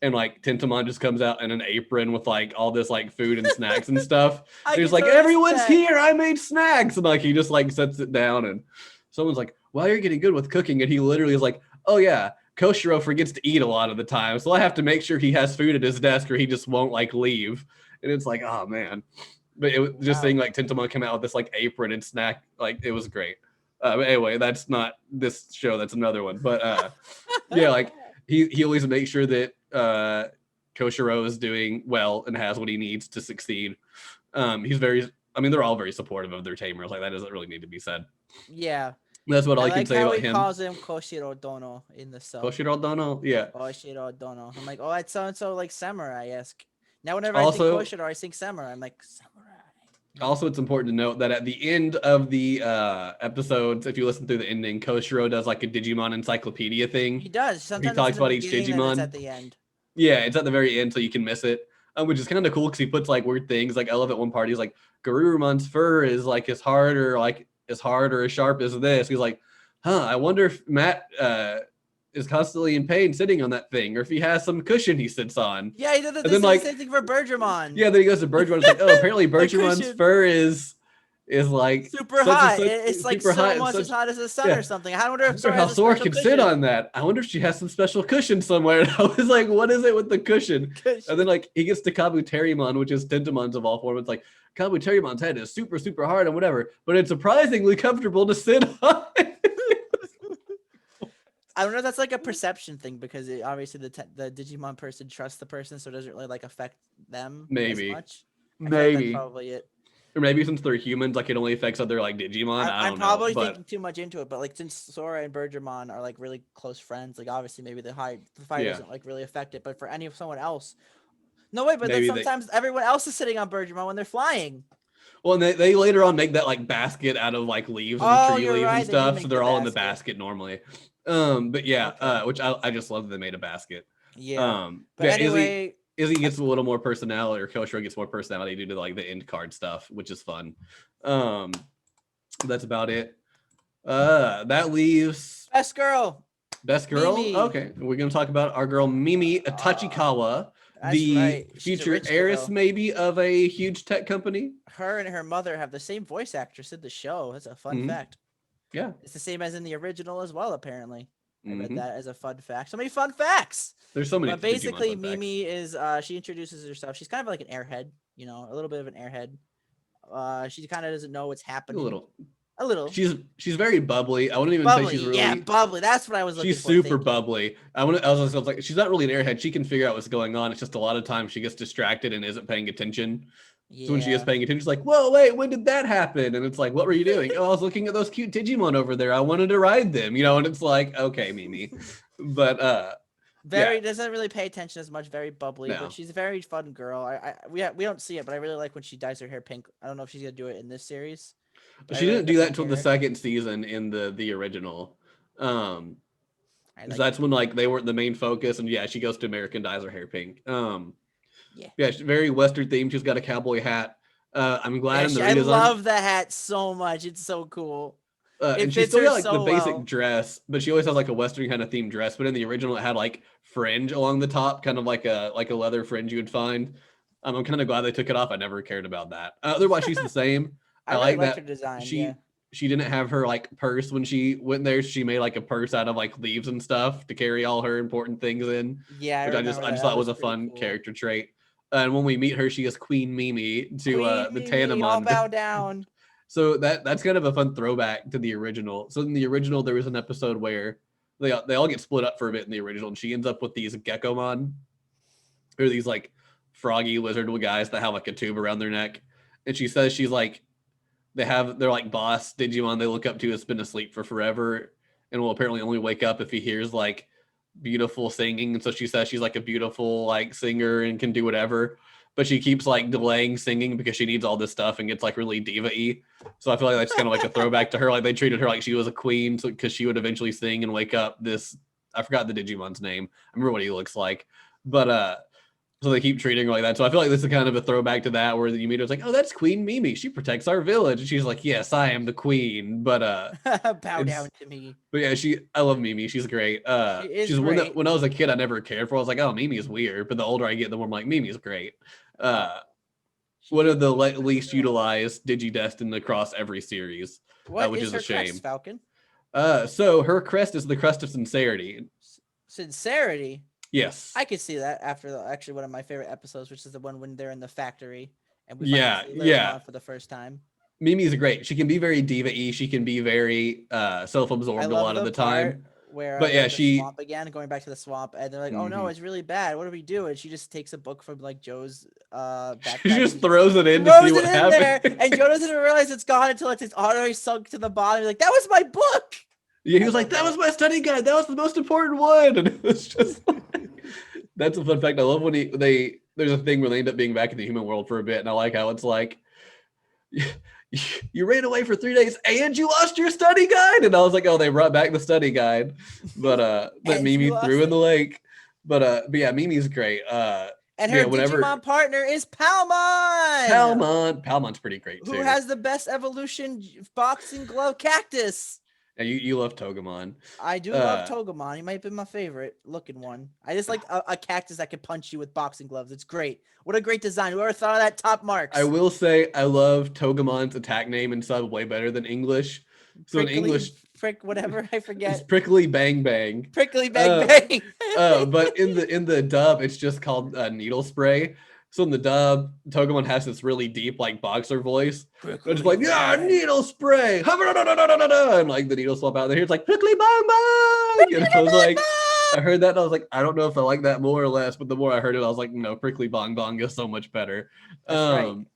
And like Tentamon just comes out in an apron with like all this like food and snacks and stuff. And he's like, everyone's here. I made snacks. And like he just like sets it down and someone's like, well, you're getting good with cooking. And he literally is like, oh yeah, Koshiro forgets to eat a lot of the time. So I have to make sure he has food at his desk or he just won't like leave. And it's like, oh man. But it was just seeing like Tentamon come out with this like apron and snack, like it was great. But anyway, that's not this show. That's another one. But yeah, like he always makes sure that Koshiro is doing well and has what he needs to succeed. He's very, I mean, they're all very supportive of their tamers. Like that doesn't really need to be said. Yeah. That's what I can say about him. He calls him Koshiro Dono in the sub. Koshiro Dono, yeah. Koshiro Dono. I'm like, oh, it's so and so like samurai-esque. Now whenever I think Koshiro, I think samurai. I'm like, samurai. Also, it's important to note that at the end of the episodes, if you listen through the ending, Koshiro does like a Digimon encyclopedia thing. He does. Sometimes he talks about each Digimon. It's at the end. Yeah, it's at the very end, so you can miss it, which is kind of cool because he puts like weird things. Like I love at one part, he's like, Garurumon's fur is like as hard or as sharp as this. He's like, I wonder if Matt is constantly in pain sitting on that thing, or if he has some cushion he sits on. Yeah, he does the same thing for Bergermon. Yeah, then he goes to Bergermon. It's like, oh, apparently Bergermon's fur is like super hot. It's like so much as hot as the sun or something. I wonder if Sora can sit on that. I wonder if she has some special cushion somewhere. And I was like, what is it with the cushion? And then like he gets to Kabuterimon, which is Tentamon's of all forms. It's like Kabuterimon's head is super, super hard and whatever, but it's surprisingly comfortable to sit on. I don't know if that's like a perception thing because obviously the Digimon person trusts the person, so it doesn't really like affect them as much. Maybe. That's probably it. Or maybe since they're humans, like it only affects other like Digimon. I don't know. I'm probably thinking too much into it, but like since Sora and Bergermon are like really close friends, like obviously maybe the fire doesn't like really affect it, but for someone else, no way. But maybe then sometimes everyone else is sitting on Bergermon when they're flying. Well, and they later on make that like basket out of like leaves and tree leaves and stuff, so they're all in the basket normally. But yeah, which I just love that they made a basket. Yeah. But anyway, Izzy gets a little more personality, or Koshiro gets more personality due to like the end card stuff, which is fun. That's about it. That leaves best girl. Best girl. Mimi. Okay, we're gonna talk about our girl Mimi Tachikawa. That's the right. She's a future rich heiress girl. maybe of a huge tech company. Her and her mother have the same voice actress in the show. That's a fun Hmm. fact. Yeah. It's the same as in the original as well, apparently. I read Hmm. that as a fun fact. So many fun facts. There's so many But Digimon basically, fun facts. Mimi is she introduces herself. She's kind of like an airhead, a little bit of an airhead. She kind of doesn't know what's A happening. little. A little She's very bubbly. I wouldn't even say she's bubbly. Yeah, really. bubbly. That's what I was looking She's for. super Thank you. bubbly. I was like, she's not really an airhead. She can figure out what's going on. It's just a lot of times she gets distracted and isn't paying attention. So when she is Yeah. paying attention, she's like, "Whoa, wait, when did that happen?" And it's like, "What were you doing?" "Oh, I was looking at those cute Digimon over there. I wanted to ride them, And it's like, okay, Mimi, but yeah, Very doesn't really pay attention as much. Very bubbly, but no, she's a very fun girl. We don't see it, but I really like when she dyes her hair pink. I don't know if she's gonna do it in this series, but I she really didn't like the do that pink until the hair. second season in the original. Um, I so like the that's when pink. like they weren't the main focus, and yeah, she goes to American, dyes her hair pink. Yeah. Yeah, she's very Western themed. She's got a cowboy hat. I'm glad Yeah, in the I redesign. love the hat so much. It's so cool. It And she's fits still her got like the so basic well. dress, but she always has like a Western kind of themed dress. But in the original, it had like fringe along the top, kind of like a leather fringe you would find. I'm kind of glad they took it off. I never cared about that. Otherwise, she's the same. I I really like liked her that design. Yeah. she didn't have her like purse when she went there. She made like a purse out of like leaves and stuff to carry all her important things in, Yeah, I which remember I that. just That thought was was a pretty fun cool. character trait. And when we meet her, she is Queen Mimi to Queen the Mimi, all Tanamon. bow down. So that's kind of a fun throwback to the original. So in the original, there was an episode where they all get split up for a bit in the original, and she ends up with these Gekomon, or these like froggy lizard guys that have like a tube around their neck. And she says she's like they're like boss Digimon they look up to has been asleep for forever, and will apparently only wake up if he hears like beautiful singing. And so she says she's like a beautiful like singer and can do whatever, but she keeps like delaying singing because she needs all this stuff and gets like really diva-y. So I feel like that's kind of like a throwback to her. Like they treated her like she was a queen, so because she would eventually sing and wake up this. I forgot the Digimon's name. I remember what he looks like, but so they keep treating her like that. So I feel like this is kind of a throwback to that, where you meet her, it's like, oh, that's Queen Mimi. She protects our village. And she's like, yes, I am the queen. But Bow it's down to me. but yeah, I love Mimi. She's great. She is She's one that great. when I was a kid I never cared for. I was like, oh, Mimi is weird. But the older I get, the more I'm like, Mimi is great. Oh, One she is of the she's least a girl. utilized Digidestined across every series, What which is is a her crest, shame. Falcon? So her crest is the crest of sincerity. Sincerity. Yes. I could see that after actually one of my favorite episodes, which is the one when they're in the factory and we finally Yeah, see yeah. Lilymon for the first time. Mimi's great. She can be very diva-y. She can be very I self-absorbed a love lot of the the part time. where But they're yeah, in the she swamp again, going back to the swamp, and they're like, "Oh no, mhm. it's really bad. What do we do?" And she just takes a book from like Joe's She backpack and just just throws it in to see throws it what in there, and happens. Joe doesn't even realize it's gone until it's already sunk to the bottom. He's like, "That was my book." Yeah, he I was like, love "That was that. my study guide. That was the most important one." And it was just like, that's a fun fact. I love when there's a thing where they end up being back in the human world for a bit, and I like how it's like you ran away for 3 days and you lost your study guide. And I was like, oh, they brought back the study guide, but that And you Mimi threw lost in it. the lake. But yeah, Mimi's great. And Yeah, her whenever Digimon partner is Palmon, Palmon's pretty great who too. has the best evolution boxing glove cactus. Yeah, you love Togemon. I do love Uh, Togemon. He might be my favorite looking one. I just like a cactus that can punch you with boxing gloves. It's great. What a great design. Whoever thought of that, top I marks. will say I love Togemon's attack name and sub way better than English. So in Prickly English, prick, whatever. I it's forget. Prickly Bang Bang. Prickly bang Uh, bang. but in the dub, it's just called needle spray. So in the dub, Togemon has this really deep like boxer voice. They're just Prickly like, yeah, bang. needle spray, and like the needles swap out. There, it's like prickly bang bang, and I was like, I heard that and I was like, I don't know if I like that more or less, but the more I heard it, I was like, no, prickly bong bong is so much better. That's right. Um,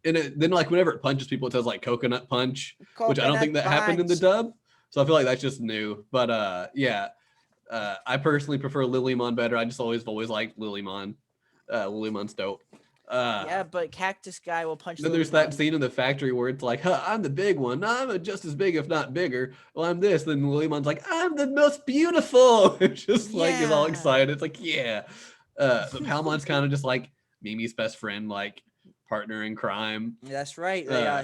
and then like whenever it punches people, it says like coconut punch, which I don't Coconut think that happened in the punch. dub. So I feel like that's just new. But yeah, I personally prefer Lilymon better. I just always liked Lilymon. Lilymon's dope. Yeah, but Cactus Guy will punch Then there's that Lilymon. scene in the factory where it's like, huh, I'm the big one. I'm just as big, if not bigger. Well, I'm this. Then Lilymon's like, I'm the most beautiful. It's just like, is all Yeah. excited. It's like, yeah. But Palmon's kind of just like Mimi's best friend, like partner in crime. That's right. Uh,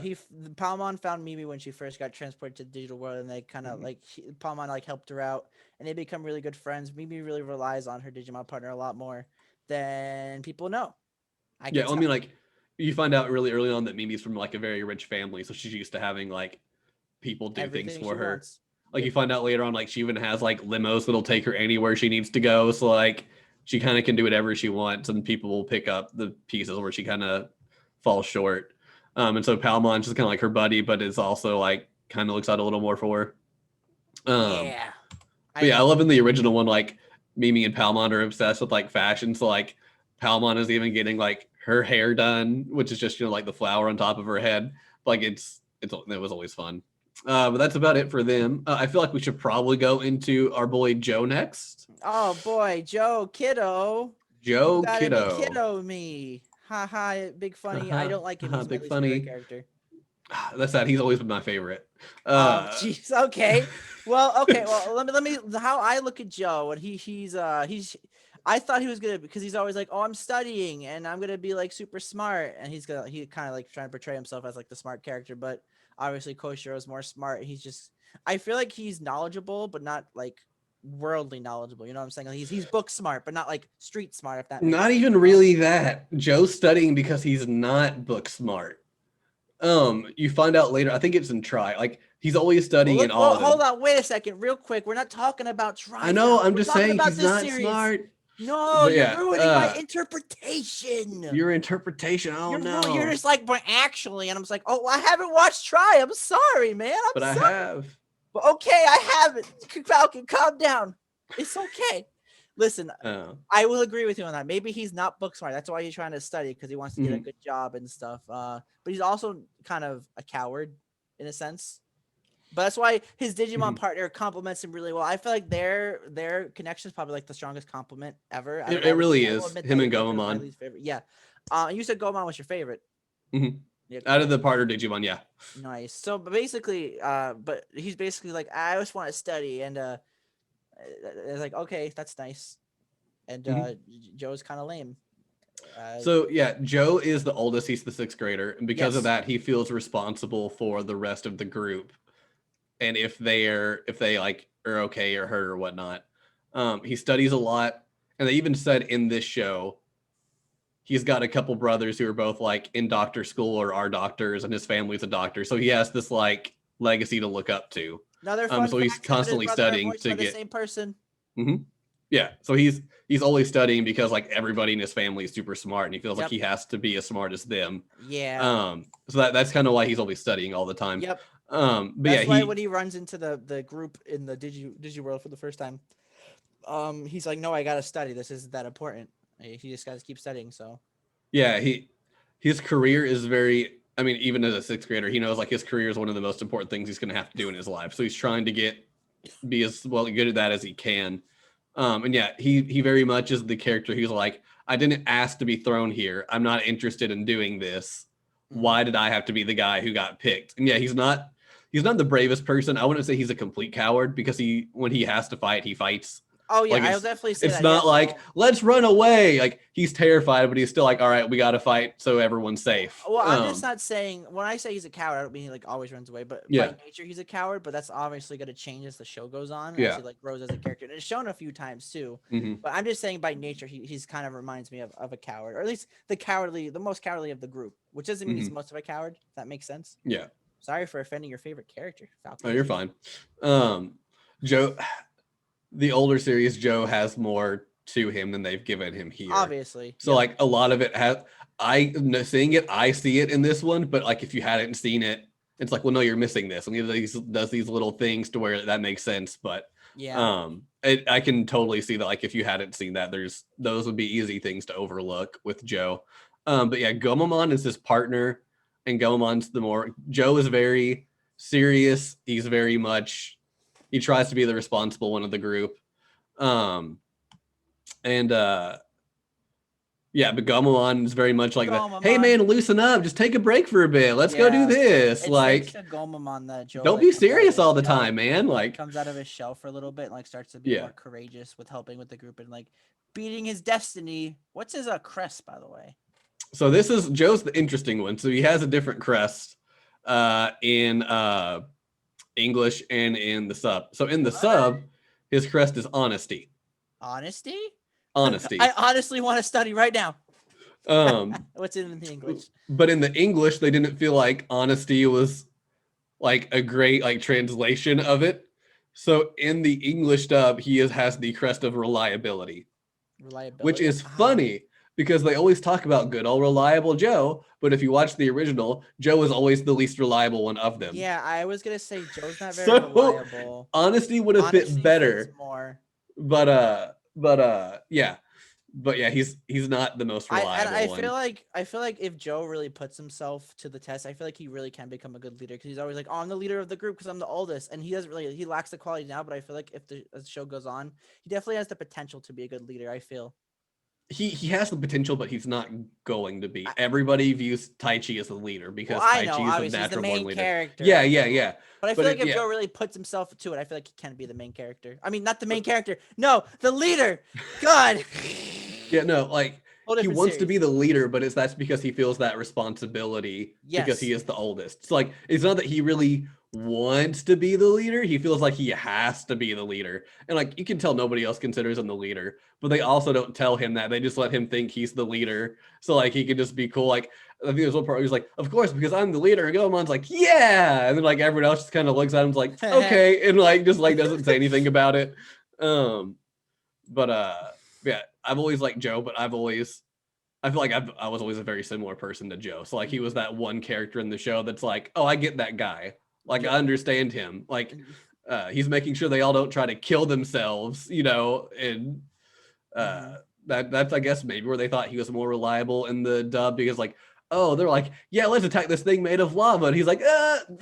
Palmon found Mimi when she first got transported to the digital world, and they kind of mhm. like Palmon like helped her out, and they become really good friends. Mimi really relies on her Digimon partner a lot more than people know. I Yeah, can I tell. mean, like you find out really early on that Mimi's from like a very rich family, so she's used to having like people do things Everything she for her. wants. Like Yep. you find out later on, like she even has like limos that'll take her anywhere she needs to go. So like she kind of can do whatever she wants, and people will pick up the pieces where she kind of falls short. And so Palmon's just kind of like her buddy, but is also like kind of looks out a little more for her. Yeah. But I yeah, I love in the original one, like Mimi and Palmon are obsessed with like fashion. So like Palmon is even getting like her hair done, which is just like the flower on top of her head. Like it was always fun. But that's about it for them. I feel like we should probably go into our boy Joe next. Oh boy, Joe Kiddo. You Joe gotta be Kiddo. kiddo me. Ha ha, big funny. I don't like him. He's my Big least favorite funny. character. That's sad. He's always been my favorite. Oh, jeez. Okay. Well, okay. Well, let me. How I look at Joe, and he's. I thought he was gonna because he's always like, oh, I'm studying and I'm gonna be like super smart, and he kind of like trying to portray himself as like the smart character, but obviously Koshiro is more smart. He's just. I feel like he's knowledgeable, but not like worldly knowledgeable. You know what I'm saying? Like, he's book smart, but not like street smart. If that makes Not sense. even really that. Joe's studying because he's not book smart. You find out later, I think it's in Try, like he's always Well, studying in look. all Well, of hold them. on. Wait a second, real quick. We're not talking about I know, Trial. I'm We're just talking saying about he's this not series. smart. No, But you're yeah, ruining my interpretation. your interpretation, oh You're no. just like, but actually, and I'm just like, oh, I haven't watched Try. I'm sorry, man. I'm But I sorry. have. But okay, I haven't. Falcon, calm down. It's okay. Listen, I will agree with you on that. Maybe he's not book smart. That's why he's trying to study because he wants to get a good job and stuff. But he's also kind of a coward in a sense. But that's why his Digimon partner complements him really well. I feel like their connection is probably like the strongest compliment ever. It really I will is. admit Him that and even if it was my Gomamon. least favorite. Yeah. You said Gomon was your favorite. Yeah, out of the partner Digimon, yeah. Nice. So, but basically, but he's basically like, I just want to study, and it's like, okay, that's nice. And Joe's kind of lame. So yeah, Joe is the oldest. He's the 6th grader, and because of Yes. that, he feels responsible for the rest of the group. And if they like are okay or hurt or whatnot, he studies a lot. And they even said in this show, he's got a couple brothers who are both like in doctor school or are doctors, and his family's a doctor. So he has this like legacy to look up to. Another fun So fact, he's him and his constantly brother are studying voiced to by the get. same person. Yeah, so he's always studying because like everybody in his family is super smart, and he feels like he has to be as smart as them. Yeah. So that's kind of why he's always studying all the time. Yep. But That's yeah, why when he runs into the group in the Digi world for the first time, he's like, no, I gotta study. This isn't that important. He just gotta keep studying. So yeah, his career is very. I mean, even as a 6th grader, he knows like his career is one of the most important things he's going to have to do in his life. So he's trying to be as well good at that as he can. And yeah, he very much is the character. He's like, I didn't ask to be thrown here. I'm not interested in doing this. Why did I have to be the guy who got picked? And yeah, he's not the bravest person. I wouldn't say he's a complete coward because when he has to fight, he fights. Oh yeah, like I'll definitely say it's that. not Yeah, like let's run away. Like he's terrified, but he's still like, all right, we got to fight so everyone's safe. Well, I'm just not saying when I say he's a coward, I don't mean he like always runs away, but by nature he's a coward. But that's obviously going to change as the show goes on, as he like grows as a character, and it's shown a few times too. But I'm just saying by nature he's kind of reminds me of a coward, or at least the most cowardly of the group, which doesn't mean he's most of a coward. If that makes sense. Yeah. Sorry for offending your favorite character, Falcon. Oh, you're fine. Joe. The older series, Joe has more to him than they've given him here. Obviously. So like a lot of it has seeing it, I see it in this one, but like if you hadn't seen it, it's like, well, no, you're missing this. And he does these little things to where that makes sense. But I can totally see that like if you hadn't seen that, those would be easy things to overlook with Joe. But yeah, Gomamon is his partner, and Gomamon's Joe is very serious. He's very much he tries to be the responsible one of the group. Yeah, but Gomamon is very much like that. Hey man, loosen up. Just take a break for a bit. Let's go do this. It's like Gomamon that Joe, don't be serious all the time, man. Like comes out of his shell for a little bit and like starts to be more courageous with helping with the group and like beating his destiny. What's his crest, by the way? So this is Joe's the interesting one. So he has a different crest in English and in the sub. So in the sub, His crest is honesty. Honesty? Honesty. I honestly want to study right now. What's it in the English? But in the English, they didn't feel like honesty was like a great like translation of it. So in the English dub, he has the crest of reliability, which Reliability? is funny because they always talk about good old reliable Joe, but if you watch the original, Joe is always the least reliable one of them. Yeah, I was gonna say Joe's not very So reliable. honesty would have fit Honesty better, fits more. yeah, but yeah, he's not the most reliable I one. feel like if Joe really puts himself to the test, I feel like he really can become a good leader because he's always like, "Oh, I'm the leader of the group because I'm the oldest," and he lacks the quality now. But I feel like if the show goes on, he definitely has the potential to be a good leader. I feel He has the potential, but he's not going to be. I, Everybody views Tai Chi as the leader because I Tai know, Chi is a obviously he's the natural born main leader. character. Yeah, yeah, yeah. But I feel like if yeah. Joe really puts himself to it, I feel like he can be the main character. I mean, not the main character. No, the leader. God. Yeah, no, like he wants to series. be the leader, but that's because he feels that responsibility because he is the oldest. It's like it's not that he really wants to be the leader, he feels like he has to be the leader. And like you can tell nobody else considers him the leader, but they also don't tell him that. They just let him think he's the leader. So like he can just be cool. Like I think there's one part where he's like, of course, because I'm the leader. And Goemon's like, yeah. And then like everyone else just kind of looks at him like, okay, and like just like doesn't say anything about it. But yeah, I've always liked Joe, but I feel like I was always a very similar person to Joe. So like he was that one character in the show that's like, oh, I get that guy. Like I understand him. Like he's making sure they all don't try to kill themselves, you know, and that's I guess maybe where they thought he was more reliable in the dub because like, oh, they're like, yeah, let's attack this thing made of lava. And he's like,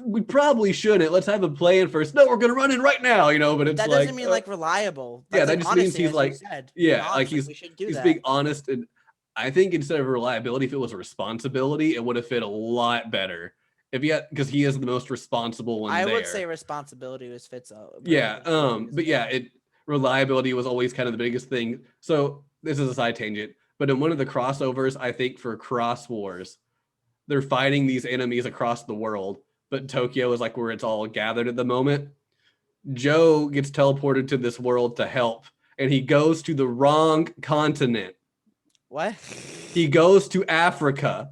we probably shouldn't. Let's have a plan first. No, we're gonna run in right now, you know, but it's that like doesn't mean like reliable. That's yeah, like that just honesty, means he's like yeah, like we should do he's that. being honest. And I think instead of reliability, if it was a responsibility, it would have fit a lot better. If he had, because he is the most responsible one. I there. would say responsibility was fits out. Yeah, but yeah, reliability was always kind of the biggest thing. So this is a side tangent, but in one of the crossovers, I think for Cross Wars, they're fighting these enemies across the world, but Tokyo is like where it's all gathered at the moment. Joe gets teleported to this world to help, and he goes to the wrong continent. What? He goes to Africa.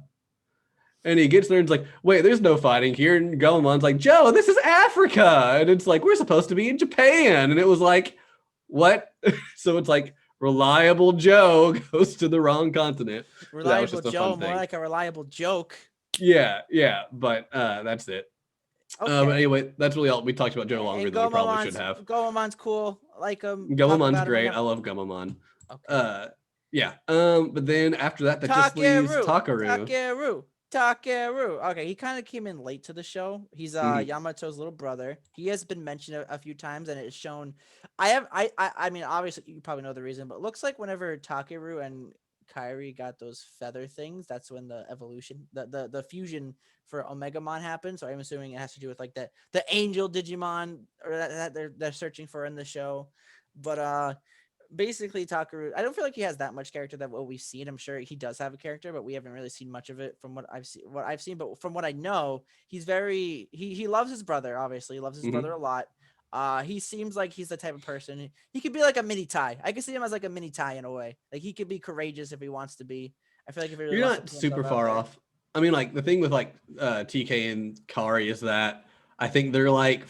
And he gets there and it's like, wait, there's no fighting here. And Goemon's like, Joe, this is Africa. And it's like, we're supposed to be in Japan. And it was like, what? So it's like, reliable Joe goes to the wrong continent. Reliable Joe, more like a reliable joke. Yeah, yeah, but that's it. Okay. But anyway, that's really all. We talked about Joe longer than we probably should have. Goemon's cool. Like Goemon's great. I love Goemon. Okay. Yeah. But then after that just leaves Takeru. Okay, he kind of came in late to the show. He's Yamato's little brother. He has been mentioned a few times, and it's shown. I mean, obviously you probably know the reason, but it looks like whenever Takeru and Kairi got those feather things, that's when the evolution, the fusion for Omegamon happened. So I'm assuming it has to do with like the angel Digimon or that they're searching for in the show. But basically Takeru, I don't feel like he has that much character that what we've seen. I'm sure he does have a character, but we haven't really seen much of it from what I've seen. But from what I know, he's very he loves his brother. Obviously, he loves his brother a lot. He seems like he's the type of person. He could be like a mini Tai. I could see him as like a mini Tai in a way. Like he could be courageous if he wants to be. I feel like if you're not super far off. I mean, like the thing with like TK and Kari is that I think they're like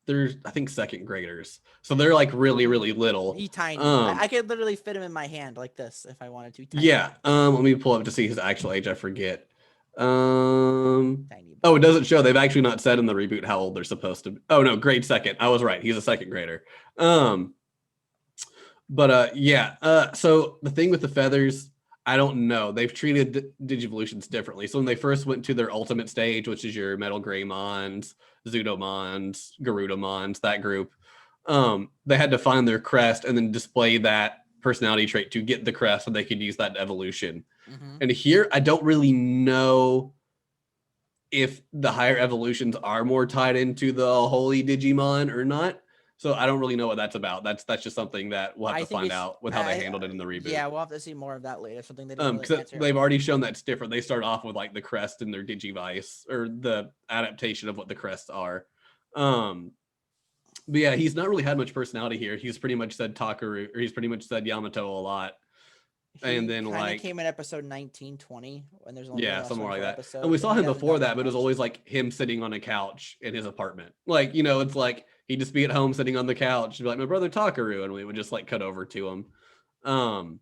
they're I think second graders, so they're like really little. He's tiny. I could literally fit him in my hand like this if I wanted to. Tiny. Yeah. Let me pull up to see his actual age. I forget. Tiny. Oh, it doesn't show. They've actually not said in the reboot how old they're supposed to be. Oh no, grade second. I was right. He's a second grader. But yeah. So the thing with the feathers, I don't know. They've treated Digivolutions differently. So when they first went to their ultimate stage, which is your Metal Greymons, Zudomons, Garudamons, that group, they had to find their crest and then display that personality trait to get the crest so they could use that evolution. And here, I don't really know if the higher evolutions are more tied into the Holy Digimon or not. So I don't really know what that's about. That's just something that we'll have to find out with how they handled it in the reboot. Yeah, we'll have to see more of that later. Something they didn't really answer. They've already shown that's different. They start off with like the crest and their Digivice or the adaptation of what the crests are. But yeah, he's not really had much personality here. He's pretty much said Takaru, or he's pretty much said Yamato a lot. And He then kind of like, came in episode 19, 20, when there's only yeah, last somewhere like 24 that. And we episodes, and saw he him hasn't before done that, that but it was much. always like him sitting on a couch in his apartment. Like, it's like he'd just be at home sitting on the couch, be like, my brother Takaru, and we would just like cut over to him. Um,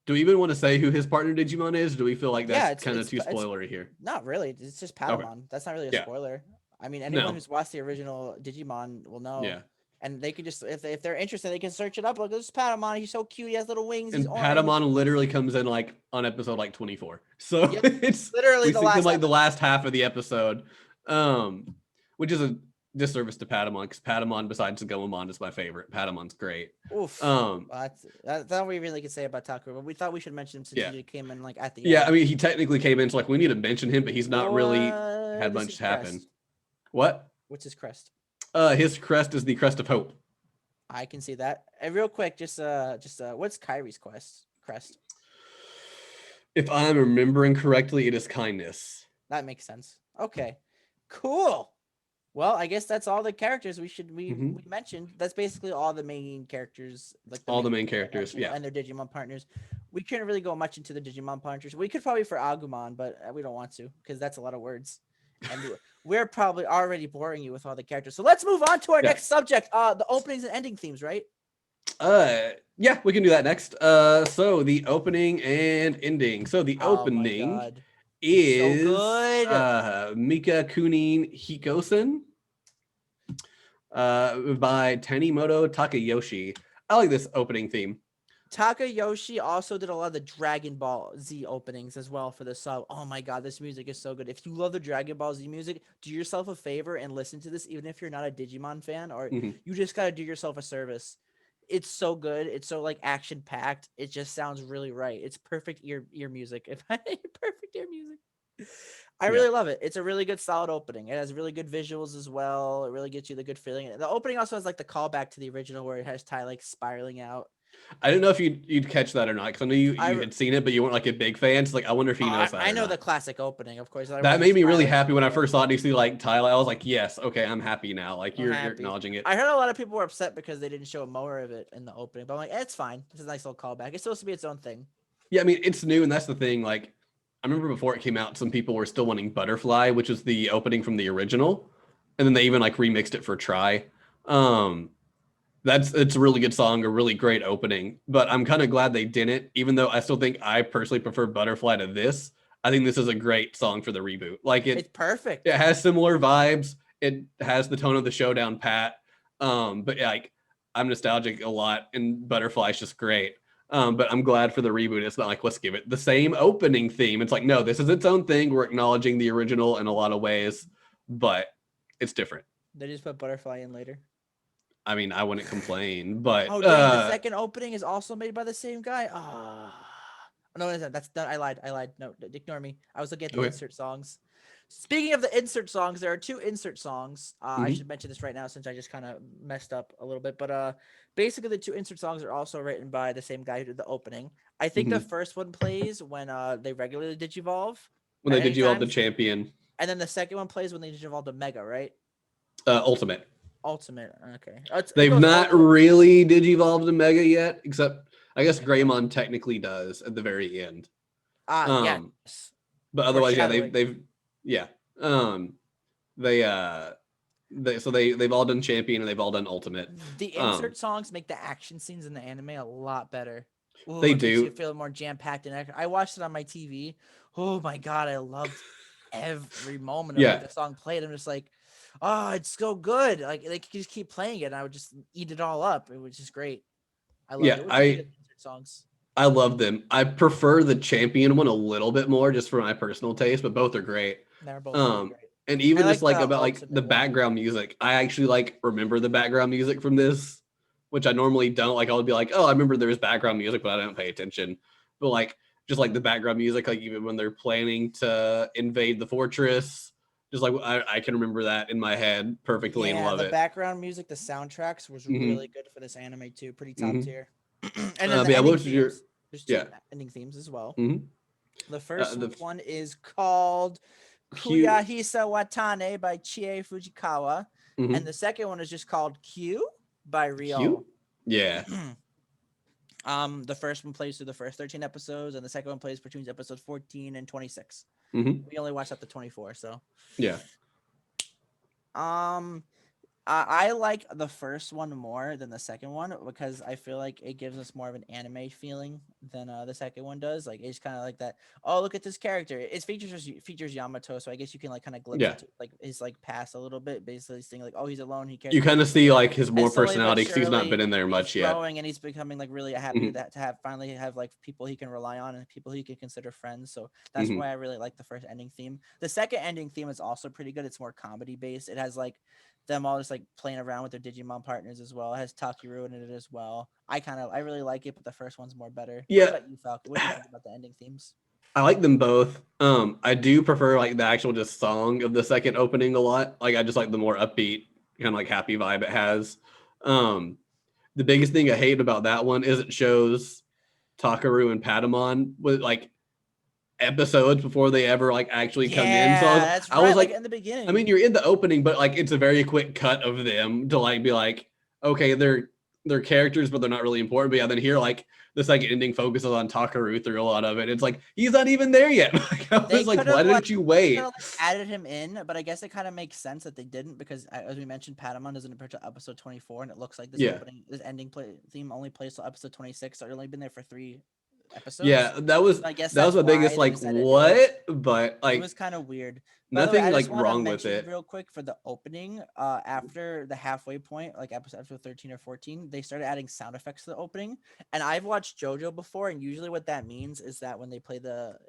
do we even want to say who his partner Digimon is? Do we feel like Yeah, that's kind of too it's spoilery here? not really. It's just Okay. Padamon. That's not really a Yeah. spoiler. I mean, anyone No. who's watched the original Digimon will know. Yeah. And they could just, if they're interested, they can search it up. Look, this is Padamon. He's so cute. He has little wings. He's And orange. Padamon literally comes in like on episode like 24. So Yep, it's literally we the see him last like the last half of the episode. Which is a disservice to Padamon, because Padamon, besides Gomamon, is my favorite. Padamon's great. Oof. That's all we really could say about Takuru, but we thought we should mention him since Yeah. he came in like at the Yeah, end. I mean, he technically came in, so like we need to mention him, but he's not really What had is much his happen. crest? What? What's his crest? His crest is the crest of hope. I can see that. And real quick, just what's Kyrie's crest? If I'm remembering correctly, it is kindness. That makes sense. Okay, cool. Well, I guess that's all the characters we mentioned. That's basically all the main characters, like all the main characters, yeah, and their Digimon partners. We couldn't really go much into the Digimon partners. We could probably for Agumon, but we don't want to because that's a lot of words, and we're probably already boring you with all the characters. So let's move on to our next subject. The openings and ending themes, right? Yeah, we can do that next. So the opening and ending. So the opening is so good. Mika Kunin Hikosen by Tanimoto Takayoshi. I like this opening theme. Takayoshi also did a lot of the Dragon Ball Z openings as well for the sub. Oh my god, this music is so good. If you love the Dragon Ball Z music, do yourself a favor and listen to this, even if you're not a Digimon fan, or you just gotta do yourself a service. It's so good. It's so like action packed. It just sounds really right. It's perfect ear music. Perfect ear music. I really love it. It's a really good solid opening. It has really good visuals as well. It really gets you the good feeling. The opening also has like the callback to the original where it has Tai like spiraling out. I didn't know if you'd catch that or not, because I know you had seen it, but you weren't like a big fan. So like, I wonder if he knows that. I know the classic opening, of course. That made me really happy when I first saw it. You see like Tyler, I was like, yes, okay, I'm happy now. Like you're acknowledging it. I heard a lot of people were upset because they didn't show more of it in the opening, but I'm like, it's fine. It's a nice little callback. It's supposed to be its own thing. Yeah, I mean, it's new, and that's the thing. Like, I remember before it came out, some people were still wanting Butterfly, which is the opening from the original, and then they even like remixed it for Try. It's a really good song, a really great opening, but I'm kind of glad they didn't, even though I still think I personally prefer Butterfly to this. I think this is a great song for the reboot. Like it's perfect. It has similar vibes. It has the tone of the showdown pat. But like I'm nostalgic a lot, and Butterfly is just great. But I'm glad for the reboot. It's not like, let's give it the same opening theme. It's like, no, this is its own thing. We're acknowledging the original in a lot of ways, but it's different. They just put Butterfly in later. I mean, I wouldn't complain, but dang, the second opening is also made by the same guy. No, that's done. I lied. No, ignore me. I was looking at the insert songs. Speaking of the insert songs, there are two insert songs. I should mention this right now since I just kind of messed up a little bit. But basically, the two insert songs are also written by the same guy who did the opening. I think the first one plays when they regularly digivolve. When they digivolve the champion. And then the second one plays when they digivolve the Mega, right? Ultimate. Okay. They've not really digivolved the Mega yet, except I guess Greymon technically does at the very end. Yes. But otherwise, yeah, they've all done champion and they've all done ultimate. The insert songs make the action scenes in the anime a lot better. Ooh, they do. Makes you feel more jam packed and I watched it on my TV. Oh my god, I loved every moment of the song played. I'm just like, oh, it's so good. Like they could just keep playing it and I would just eat it all up. It was just great. I love it. Insert songs. I love them. I prefer the champion one a little bit more just for my personal taste, but both are great. They're both really great. And even just like about like the background music, I actually like remember the background music from this, which I normally don't. Like I would be like, oh, I remember there's background music, but I don't pay attention. But like just like the background music, like even when they're planning to invade the fortress, just like I can remember that in my head perfectly and love it. The background music, the soundtracks was really good for this anime too. Pretty top tier. And then there's two ending themes as well. The first one is called Kuyahisa Watane by Chie Fujikawa. Mhm. and the second one is just called Q by Rio. Cute. Yeah. The first one plays through the first 13 episodes, and the second one plays between episodes 14 and 26. Hmm. We only watched up to 24, so Yeah. um I like the first one more than the second one because I feel like it gives us more of an anime feeling than the second one does. Like it's kind of like that. Oh, look at this character. It features Yamato, so I guess you can like kind of glimpse Yeah. into like his like past a little bit. Basically, saying like, oh, he's alone. He cares You about kind of see people. like his And more slowly but personality because he's not been surely, in there he's much yet. growing and he's becoming like really happy Mhm. to have finally have like people he can rely on and people he can consider friends. So that's Mhm. why I really like the first ending theme. The second ending theme is also pretty good. It's more comedy based. It has like them all just like playing around with their Digimon partners as well. It has Takiru in it as well. I really like it, but the first one's more better. What Yeah. about you, Falcon? What do you think about the ending themes? I like them both. I do prefer like the actual just song of the second opening a lot. Like I just like the more upbeat, kind of like happy vibe it has. Um, the biggest thing I hate about that one is it shows Takaru and Padamon with like episodes before they ever like actually come in. So Yeah, that's I was right. Like like, in the I mean, beginning. you're in the opening, but like it's a very quick cut of them to like be like, okay, they're characters, but they're not really important. But yeah, then here like the second ending focuses on Takaru through a lot of it. It's like he's not even there yet. Like, I They was like, could why have didn't you kind wait? of like added him in, but I guess it kind of makes sense that they didn't because as we mentioned, Patamon doesn't appear till episode 24, and it looks like Yeah. this ending theme only plays till episode 26. So it's only been there for 3 episodes. Yeah, that was So I guess that was that's my why biggest they like decided to do it. what, but It like was kind of weird. By the way, nothing I like just want to wrong with mention it. real quick for the opening, after the halfway point, like episode 13 or 14, they started adding sound effects to the opening. And I've watched JoJo before, and usually what that means is that when they play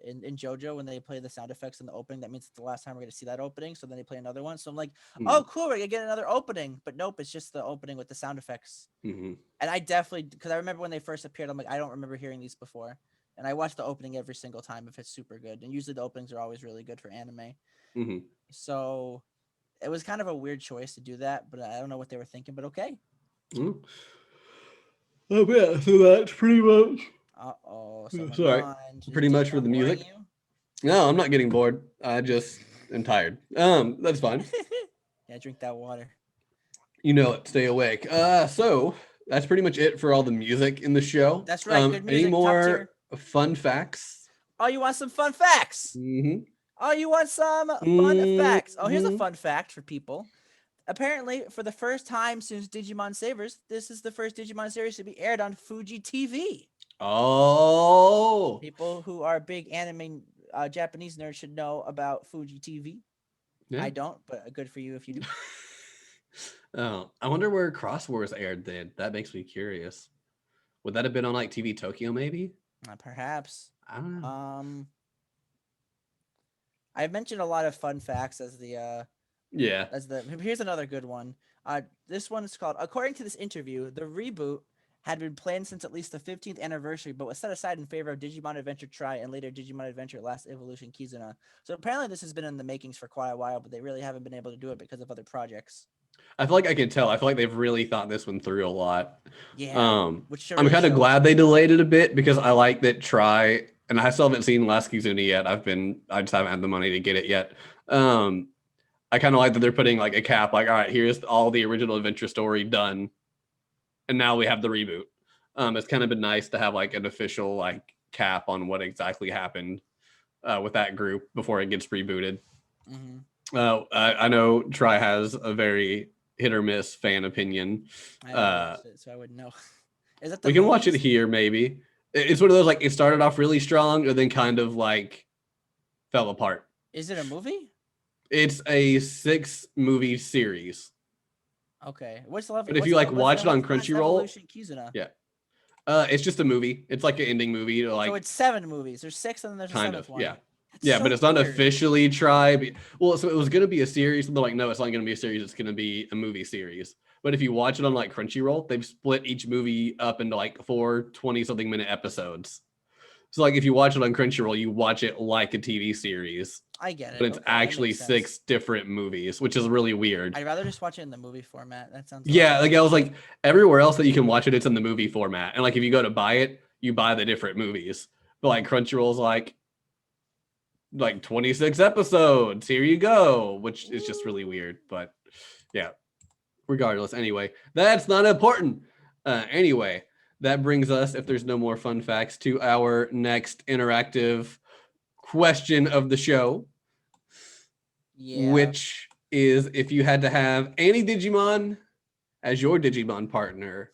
in JoJo, when they play the sound effects in the opening, that means it's the last time we're gonna see that opening. So then they play another one. So I'm like, Mm-hmm. oh cool, we're gonna get another opening. But nope, it's just the opening with the sound effects. Mm-hmm. And I definitely, because I remember when they first appeared, I'm like, I don't remember hearing these before. And I watch the opening every single time if it's super good. And usually the openings are always really good for anime. Mm-hmm. So it was kind of a weird choice to do that, but I don't know what they were thinking. But okay. Mm-hmm. Oh yeah, so that's pretty much. Someone Sorry, yawned. Is pretty much for Digimon the boring music. you? No, I'm not getting bored. I just am tired. That's fine. Yeah, drink that water. You know it. Stay awake. So that's pretty much it for all the music in the show. That's right. Good Any music. Top more tier. fun facts? Oh, you want some fun facts? Mm-hmm. Oh, you want some fun facts? Oh, here's a fun fact for people. Apparently, for the first time since Digimon Savers, this is the first Digimon series to be aired on Fuji TV. Oh. People who are big anime Japanese nerds should know about Fuji TV. Yeah. I don't, but good for you if you do. Oh, I wonder where Cross Wars aired then. That makes me curious. Would that have been on like TV Tokyo maybe? Perhaps. I don't know. I've mentioned a lot of fun facts as the Yeah. here's another good one. This one is called, according to this interview, the reboot had been planned since at least the 15th anniversary, but was set aside in favor of Digimon Adventure Tri and later Digimon Adventure Last Evolution Kizuna. So apparently this has been in the makings for quite a while, but they really haven't been able to do it because of other projects. I feel like I can tell. I feel like they've really thought this one through a lot. Yeah, which I'm really kind of shows. glad they delayed it a bit because I like that Try, and I still haven't seen Last Kizuna yet. I just haven't had the money to get it yet. I kind of like that they're putting like a cap, like, all right, here's all the original adventure story done, and now we have the reboot. It's kind of been nice to have like an official like cap on what exactly happened with that group before it gets rebooted. Mm-hmm. I know Try has a very hit or miss fan opinion. I never watched it, so I wouldn't know. Is that the We can watch it movies? here, maybe. It's one of those like it started off really strong and then kind of like fell apart. Is it a movie? It's a 6-movie series. Okay. What's the But if you like watch it on Crunchyroll, Kizuna? yeah, it's just a movie. It's like an ending movie. Like So it's 7 movies. There's 6, and then there's a kind 7th of, one. yeah. That's Yeah, so but it's not weird. officially Tribe. Well, so it was going to be a series. And they're like, no, it's not going to be a series. It's going to be a movie series. But if you watch it on like Crunchyroll, they've split each movie up into like 4 20-something minute episodes. So like if you watch it on Crunchyroll, you watch it like a TV series. I get it. But it's Okay, that actually makes sense. 6 different movies, which is really weird. I'd rather just watch it in the movie format. That sounds Yeah, like I was like, everywhere else that you can watch it, it's in the movie format. And like if you go to buy it, you buy the different movies. But like Crunchyroll's like 26 episodes. Here you go, which is just really weird. But yeah. Regardless, anyway, that's not important. Anyway, that brings us, if there's no more fun facts, to our next interactive question of the show, Yeah. which is if you had to have any Digimon as your Digimon partner,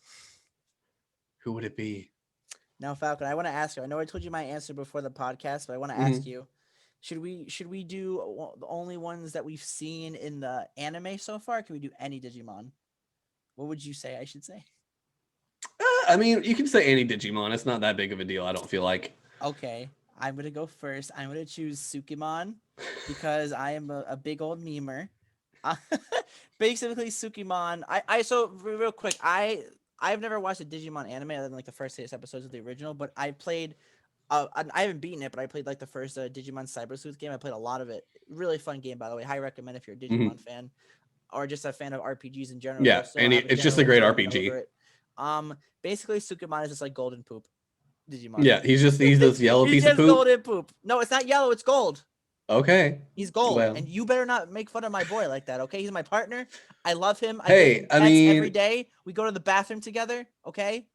who would it be? Now, Falcon, I want to ask you. I know I told you my answer before the podcast, but I want to ask Mhm. you: should we do the only ones that we've seen in the anime so far? Or can we do any Digimon? What would you say I should say? I mean, you can say any Digimon. It's not that big of a deal, I don't feel like. Okay, I'm gonna go first. I'm gonna choose Sukimon because I am a big old memer. Uh, Basically, Sukimon. So real quick, I've never watched a Digimon anime other than like the first 6 episodes of the original, but I played. I haven't beaten it, but I played like the first Digimon Cyber Sleuth game. I played a lot of it. Really fun game, by the way. High recommend if you're a Mhm. Digimon fan or just a fan of RPGs in general. You'll Yeah, still and have a it's just general a great enjoyment over RPG. it. Basically, Sukimon is just like golden poop Digimon. Yeah, he's this yellow He's piece of just poop. golden poop. No, it's not yellow. It's gold. Okay. He's gold, Well, and you better not make fun of my boy like that, okay? He's my partner. I love him. I give hey, him I pets every mean, day. We go to the bathroom together, okay?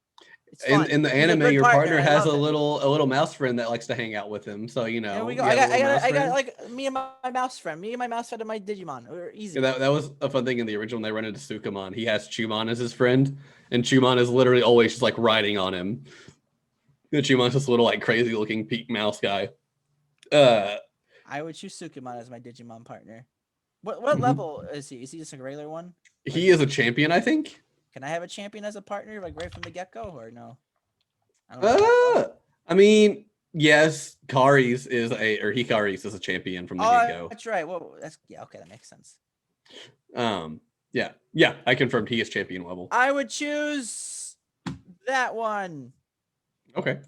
It's fun. in the He's a anime, good your partner. partner I has love him. a little mouse friend that likes to hang out with him. So There we go. you have a little mouse I got friend. like me and my mouse friend. Me and my mouse friend and my Digimon. We're Yeah, easy. that was a fun thing in the original. When they run into Sukamon. He has Chumon as his friend, and Chumon is literally always just like riding on him. And Chumon's this little like crazy looking peak mouse guy. Uh, I would choose Sukimon as my Digimon partner. What mhm. level is he? Is he just a regular one? Or He is a champion, I think. can I have a champion as a partner, like right from the get go, or no? I don't know how that goes. Uh, I mean, yes, Kari's is a or Hikari's is a champion from the get Oh, go. that's right. Well, that's yeah. Okay, that makes sense. Um, yeah, I confirmed he is champion level. I would choose that one. Okay.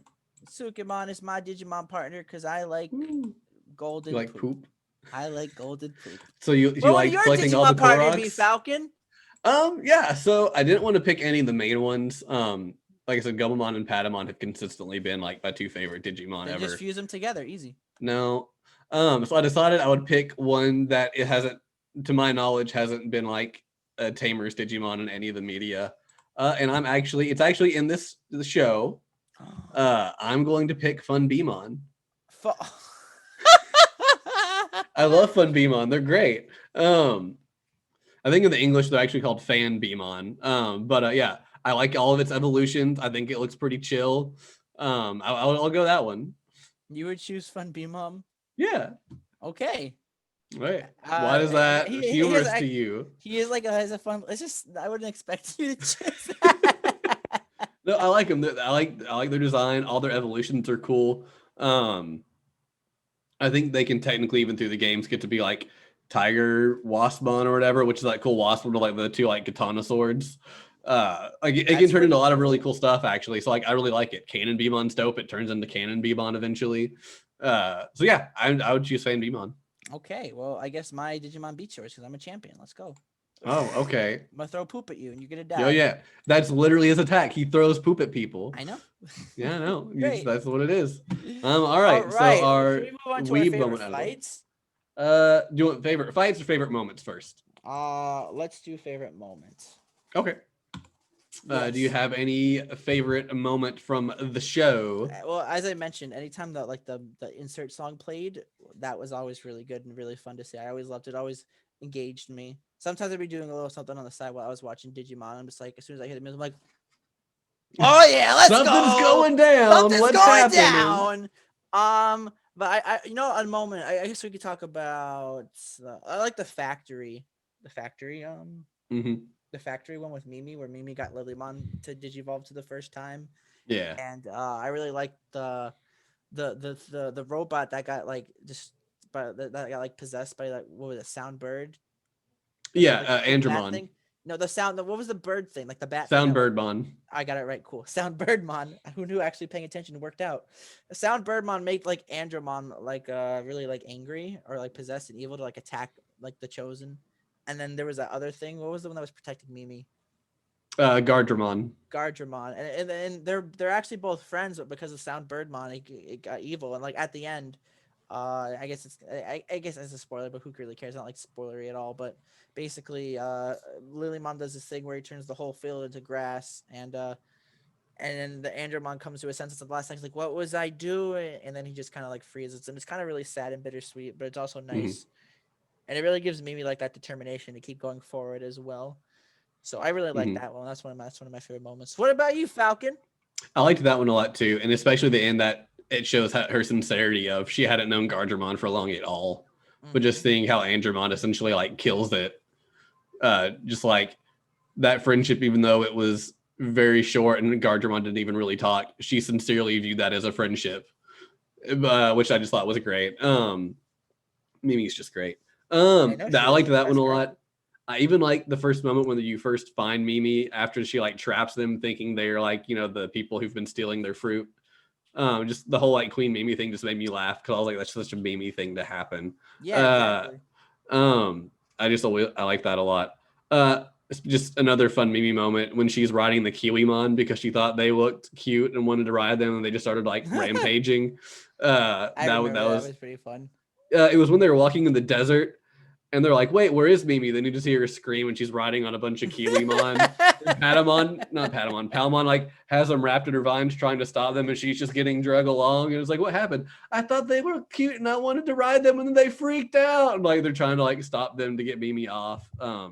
Sukimon is my Digimon partner because I like Ooh, you golden like poop. poop? I like golden poop. So you What would like your collecting all the Digimon partner be, Koroks? Falcon? Yeah. So I didn't want to pick any of the main ones. Like I said, Gabumon and Padamon have consistently been like my two favorite Digimon Then just ever. fuse them together, easy. No. So I decided I would pick one that it hasn't, to my knowledge, hasn't been like a Tamer's Digimon in any of the media. And it's actually in the show. I'm going to pick Fun Beamon. Fu- I love Fun Beamon. They're great. I think in the English they're actually called Fan Beamon. But yeah, I like all of its evolutions. I think it looks pretty chill. I'll go that one. You would choose Fun Mom? Yeah. Okay. Right. Why is And that he has humorous to you? he is like has a fun. It's just I wouldn't expect you to choose that. No, I like them. I like their design. All their evolutions are cool. Um, I think they can technically even through the games get to be like Tiger Waspmon or whatever, which is like cool Waspmon, like the two like katana swords. Like it can That's turn into a pretty lot of really cool. cool stuff actually. So like I really like it. Cannon Beamon's dope. It turns into Cannon Beamon eventually. So yeah, I would choose Fan Beamon. Okay, well I guess my Digimon beats yours because I'm a champion. Let's go. Oh, okay. I'm gonna throw poop at you and you're gonna Yo, die. yeah. That's literally his attack. He throws poop at people. I know. Yeah, I know. Great. That's what it is. All All right. So right. Should our we move on to our weeb favorite moment out of the way. fights? Do you want favorite fights or favorite moments first? Let's do favorite moments. Okay. Do you Yes. have any favorite moment from the show? Well, as I mentioned, anytime that like the insert song played, that was always really good and really fun to see. I always loved it. Always engaged me. Sometimes I'd be doing a little something on the side while I was watching Digimon. I'm just like, as soon as I hit the music, I'm like, oh yeah, let's Something's go. going down. Something's What's going happening? down. But you know, a moment. I guess we could talk about. I like the factory. The factory. Hmm. The factory one with Mimi, where Mimi got Lilymon to Digivolve to the first time, Yeah. and I really liked the robot that got like just that got like possessed by like what was it, sound bird, Yeah. the bat Andromon. thing. No, what was the bird thing, like the bat thing that like Soundbirdmon. I got it right. Cool. Sound Birdmon. Who knew actually paying attention worked out. Sound Birdmon made like Andromon like really like angry or like possessed and evil to like attack like the chosen. And then there was that other thing. What was the one that was protecting Mimi? Gardramon. Gardramon. And they're actually both friends, but because of Sound Birdmon, it got evil. And like at the end, I guess I guess it's a spoiler, but who really cares? Not like spoilery at all. But basically, Lilymon does this thing where he turns the whole field into grass, and then the Andromon comes to a sense at the last second, he's like, "What was I doing?" And then he just kind of like freezes, and it's kind of really sad and bittersweet, but it's also Mm-hmm. nice, and it really gives Mimi like that determination to keep going forward as well. So I really like Mm-hmm. that one. That's one of my favorite moments. What about you, Falcon? I liked that one a lot too, and especially the end that it shows her sincerity of she hadn't known Gardramon for long at all, but just Mm-hmm. seeing how Andromon essentially like kills it, just like that friendship, even though it was very short and Gardramon didn't even really talk, she sincerely viewed that as a friendship, which I just thought was great. Mimi's just great. I know I she liked is. that one That's a great. lot. I even like the first moment when you first find Mimi after she like traps them, thinking they're like the people who've been stealing their fruit. Just the whole like Queen Mimi thing just made me laugh because I was like, that's such a Mimi thing to happen. Yeah, Uh, exactly. I like that a lot. It's just another fun Mimi moment when she's riding the Kiwimon because she thought they looked cute and wanted to ride them, and they just started like rampaging. I remember that was pretty fun. It was when they were walking in the desert and they're like, wait, where is Mimi? Then you just hear her scream and she's riding on a bunch of Kiwimon. Palmon like has them wrapped in her vines trying to stop them and she's just getting drug along. And it's like, what happened? I thought they were cute and I wanted to ride them and then they freaked out. And like they're trying to like stop them to get Mimi off. I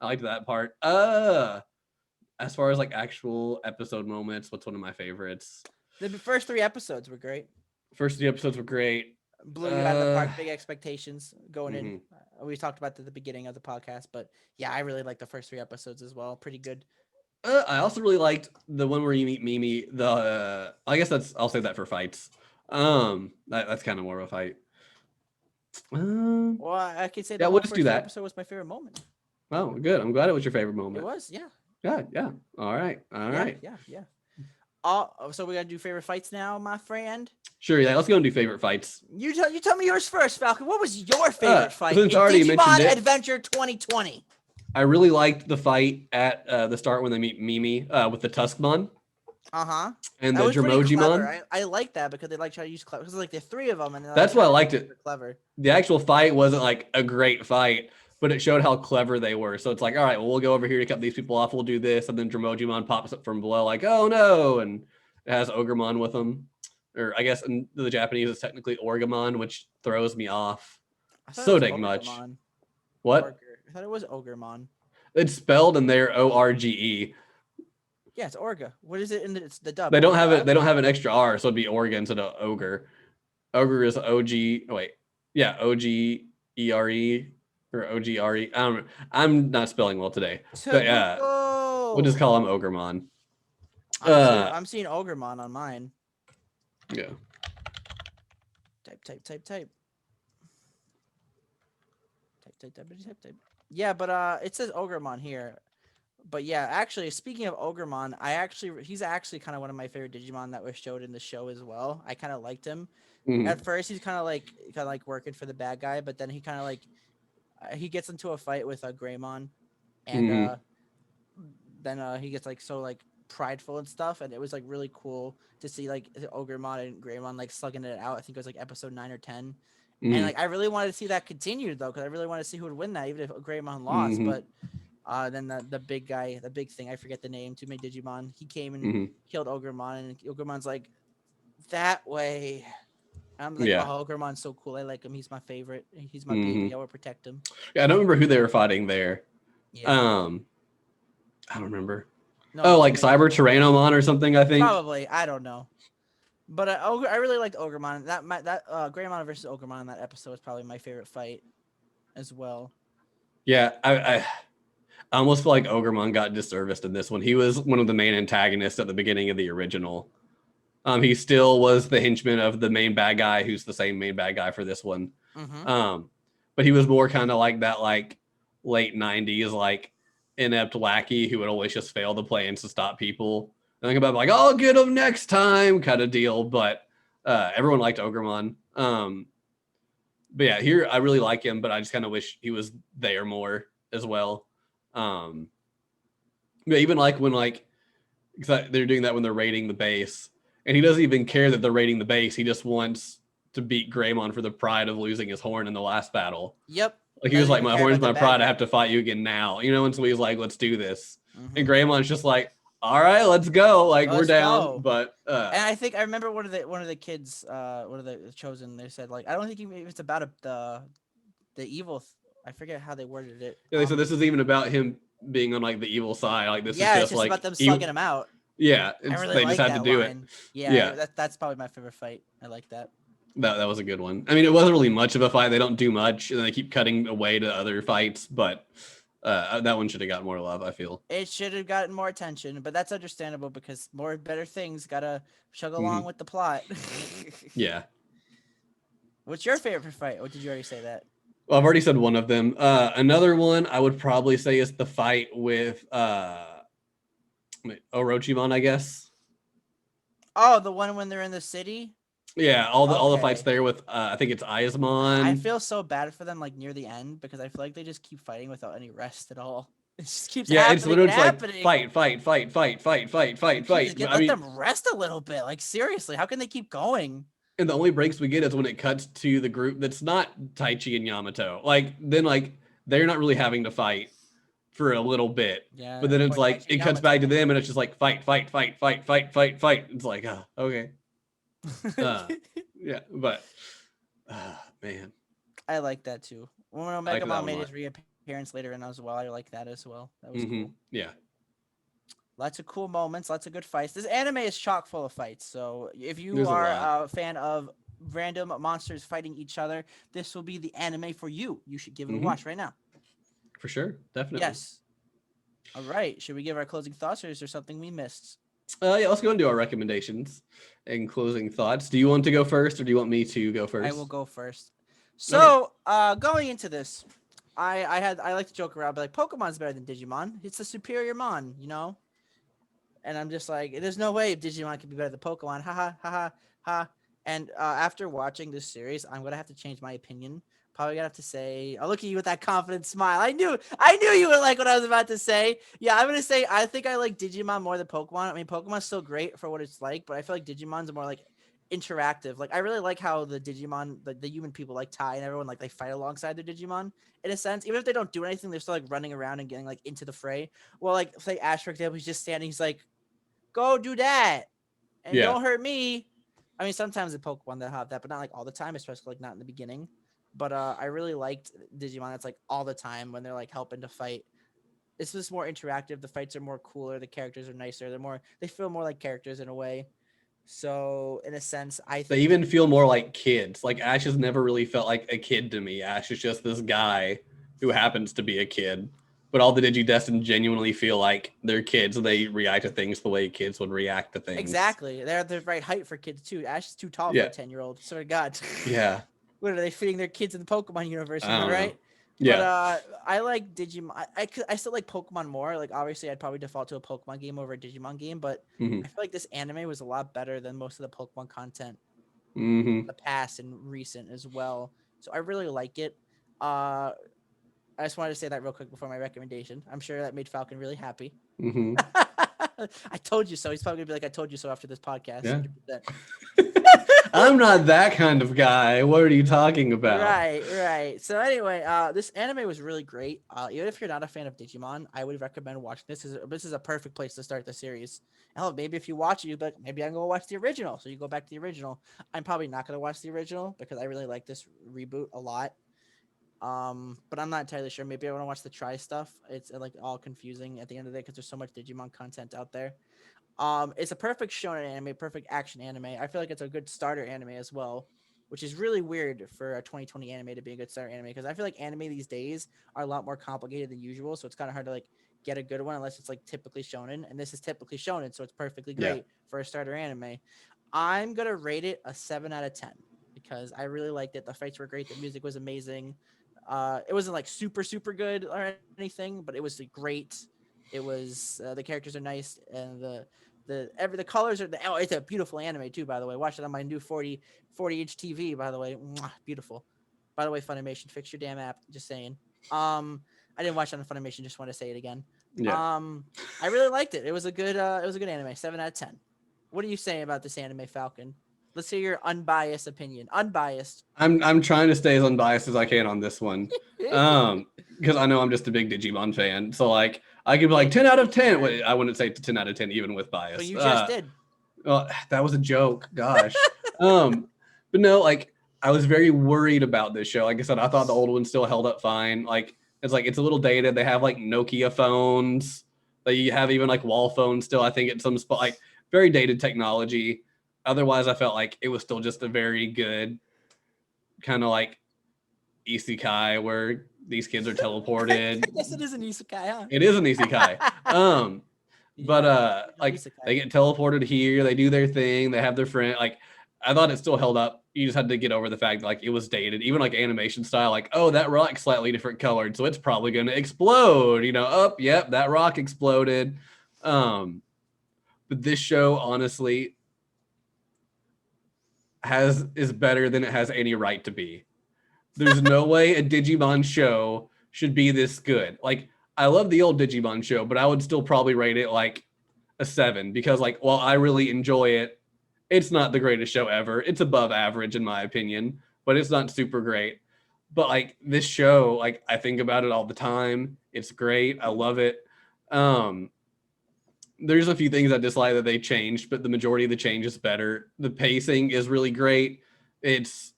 liked that part. As far as like actual episode moments, what's one of my favorites? The first three episodes were great. First 3 episodes were great. Blew you out of the park. Big expectations going in. Mhm. We talked about the beginning of the podcast, but yeah, I really like the first three episodes as well. Pretty good. I also really liked the one where you meet Mimi. I guess I'll say that for fights. That's kind of more of a fight. Well, I could say Yeah, the we'll whole just do first that. episode was my favorite moment. Oh, good. I'm glad it was your favorite It moment. was, yeah. Yeah. All right. Yeah. So we gotta do favorite fights now, my friend. Sure. Yeah. Let's go and do favorite fights. You tell me yours first, Falcon. What was your favorite fight in since I already mentioned Digimon it- Adventure 2020? I really liked the fight at the start when they meet Mimi with the Tuskmon and That the was pretty clever. Dromojimon. I like that because they like try to use clever. Because like the three of them, and That's why I liked it. Clever. The actual fight wasn't like a great fight, but it showed how clever they were. So it's like, all right, well, we'll go over here to cut these people off. We'll do this. And then Dromojimon pops up from below, like, oh no. And it has Ogremon with him. Or I guess in the Japanese, it's technically Orgamon, which throws me off so dang much. What? Orger. I thought it was Ogremon. It's spelled in there ORGE. Yeah, it's Orga. What is it in it's the dub? They don't have it. They don't have an extra R, so it'd be Orga instead of Ogre. Ogre is OG. Oh, wait. Yeah, OGERE or OGRE. I don't know. I'm not spelling well today. But yeah, we'll just call him Ogremon. I'm seeing Ogremon on mine. Yeah. Type. Yeah, but it says Ogremon here. But yeah, actually, speaking of Ogremon, he's actually kind of one of my favorite Digimon that was showed in the show as well. I kind of liked him. Mhm. At first, he's kind of like working for the bad guy, but then he kind of like he gets into a fight with Greymon, and then he gets like so like prideful and stuff, and it was like really cool to see like Ogremon and Greymon like slugging it out. I think it was like episode 9 or 10. And like I really wanted to see that continued though, because I really wanted to see who would win that, even if Greymon lost. But then the big guy, the big thing, I forget the name, too many Digimon, he came and killed Ogremon, and Ogremon's like, that way. I'm like, oh, Ogremon's so cool. I like him. He's my favorite. He's my baby. I will protect him. Yeah, I don't remember who they were fighting there. Yeah. I don't remember. No, like Cyber Tyrannomon or something, I think. Probably. I don't know. But I really liked Ogremon. That Greymon versus Ogremon in that episode was probably my favorite fight as well. Yeah, I almost feel like Ogremon got disserviced in this one. He was one of the main antagonists at the beginning of the original. He still was the henchman of the main bad guy, who's the same main bad guy for this one. But he was more kind of like that, like late 90s, like inept lackey who would always just fail the plans to stop people. I think about like, I'll get him next time kind of deal. But everyone liked Ogremon. But yeah, here I really like him, but I just kind of wish he was there more as well. But even like when like they're doing that when they're raiding the base, and he doesn't even care that they're raiding the base. He just wants to beat Greymon for the pride of losing his horn in the last battle. Yep. Like he was Doesn't like, even my care horn's about the my bad pride. guy. I have to fight you again now. And so he's like, let's do this. And Mhm. Greymon's just like, all right, let's go. Like we're Let's down. go. But And I think I remember one of the kids, one of the chosen. They said like, I don't think even it's about the evil. I forget how they worded it. yeah, they said this is even about him being on like the evil side. Like this is Yeah, it's just just about like them slugging him out. yeah, I really they just like had to that do it. line. Yeah, Yeah, that's probably my favorite fight. I like that. that was a good one. I mean, it wasn't really much of a fight. They don't do much, and they keep cutting away to other fights. But that one should have got more love, I feel. It should have gotten more attention, but that's understandable because more better things gotta chug along with the plot. Yeah. What's your favorite fight? Or did you already say that? Well, I've already said one of them. Another one I would probably say is the fight with Orochimaru, I guess. Oh, the one when they're in the city? Yeah, all the fights Okay. there with I think it's I Aizmon. feel so bad for them like near the end because I feel like they just keep fighting without any rest at all. It just keeps Yeah, it's happening and literally just like happening. fight, fight, fight, fight, fight, fight, fight, Jesus, fight. I let mean, them rest a little bit. Like seriously, how can they keep going? and the only breaks we get is when it cuts to the group that's not Taichi and Yamato. Like then like they're not really having to fight for a little bit. Yeah, But then it's poor like Taichi it cuts Yamato. back to them and it's just like fight, fight, fight, fight, fight, fight, fight. It's like, okay. Yeah, but man, I like that too. When I Omega like that Mom one a made lot. his reappearance later in as well, I like that as well. That was cool. Yeah. Lots of cool moments, lots of good fights. This anime is chock full of fights. So if you There's a are lot. a fan of random monsters fighting each other, this will be the anime for you. You should give it a watch right now. For sure. Definitely. Yes. All right. Should we give our closing thoughts, or is there something we missed? Yeah, let's go into our recommendations and closing thoughts. Do you want to go first or do you want me to go first? I will go first. So, going into this, I like to joke around, but like Pokemon's better than Digimon. It's a superior mon, you know. And I'm just like, there's no way Digimon can be better than Pokemon. Ha ha ha ha ha. And after watching this series, I'm gonna have to change my opinion. Probably gonna have to say, I'll look at you with that confident smile. I knew you would like what I was about to say. Yeah, I'm gonna say I think I like Digimon more than Pokemon. I mean, Pokemon's still great for what it's like, but I feel like Digimon's more like interactive. Like I really like how the Digimon, the human people like Tai and everyone like they fight alongside their Digimon in a sense. Even if they don't do anything, they're still like running around and getting like into the fray. Well, like say Ash, for example, he's just standing, he's like, go do that and don't hurt me. I mean, sometimes the Pokemon that have that, but not like all the time, especially like not in the beginning. But I really liked Digimon. It's like all the time when they're like helping to fight. It's just more interactive. The fights are more cooler. The characters are nicer. They feel more like characters in a way. So in a sense, I They think even feel more like kids. Like Ash has never really felt like a kid to me. Ash is just this guy who happens to be a kid. But all the Digidestined genuinely feel like they're kids. They react to things the way kids would react to things. exactly they're the right height for kids too. Ash is too tall for a 10-year-old. Swear to God. Yeah. What are they feeding their kids in the Pokemon universe? Am I I don't right? know. Yeah. But I like Digimon. I still like Pokemon more. Like obviously, I'd probably default to a Pokemon game over a Digimon game. But Mhm. I feel like this anime was a lot better than most of the Pokemon content Mhm. the past and recent as well. So I really like it. I just wanted to say that real quick before my recommendation. I'm sure that made Falcon really happy. Mhm. I told you so. He's probably gonna be like, I told you so after this podcast. Yeah. 100%. I'm not that kind of guy. What are you talking about? Right. So anyway, this anime was really great. Even if you're not a fan of Digimon, I would recommend watching this. This is a perfect place to start the series. Hell, maybe if you watch it, you'll be like, maybe I'm gonna watch the original. So you go back to the original. I'm probably not gonna watch the original because I really like this reboot a lot. But I'm not entirely sure. Maybe I want to watch the try stuff. It's like all confusing at the end of the day because there's so much Digimon content out there. It's a perfect shonen anime, perfect action anime. I feel like it's a good starter anime as well, which is really weird for a 2020 anime to be a good starter anime because I feel like anime these days are a lot more complicated than usual. So it's kind of hard to like get a good one unless it's like typically shonen, and this is typically shonen, so it's perfectly great for a starter anime. I'm gonna rate it a 7 out of 10 because I really liked it. The fights were great. The music was amazing. It wasn't like super good or anything, but it was great. It was the characters are nice and the colors are it's a beautiful anime too, by the way. Watch it on my new 40-inch TV, by the way. Mwah, beautiful. By the way, Funimation, fix your damn app. Just saying. I didn't watch it on Funimation, just want to say it again. Yeah. I really liked it. It was a good anime. 7 out of 10. What are you saying about this anime, Falcon? Let's hear your unbiased opinion. Unbiased. I'm trying to stay as unbiased as I can on this one. Because I know I'm just a big Digimon fan. So like I could be like 10 out of 10. Wait, I wouldn't say 10 out of 10 even with bias. But you just did. Well, that was a joke. Gosh. But no, like I was very worried about this show. Like I said, I thought the old one still held up fine. Like it's a little dated. They have like Nokia phones. They have even like wall phones still. I think at some spot, like very dated technology. Otherwise, I felt like it was still just a very good kind of like isekai where these kids are teleported. I guess it is an isekai, huh? It is an isekai. Like isekai. They get teleported here, they do their thing, they have their friend. Like I thought it still held up. You just had to get over the fact that, like it was dated, even like animation style. Like, oh, that rock's slightly different colored, so it's probably going to explode. You know, yep, that rock exploded. But this show, honestly, is better than it has any right to be. There's no way a Digimon show should be this good. Like, I love the old Digimon show, but I would still probably rate it like a 7 because, like, while I really enjoy it, it's not the greatest show ever. It's above average in my opinion, but it's not super great. But like this show, like I think about it all the time. It's great. I love it. There's a few things I dislike that they changed, but the majority of the change is better. The pacing is really great. It's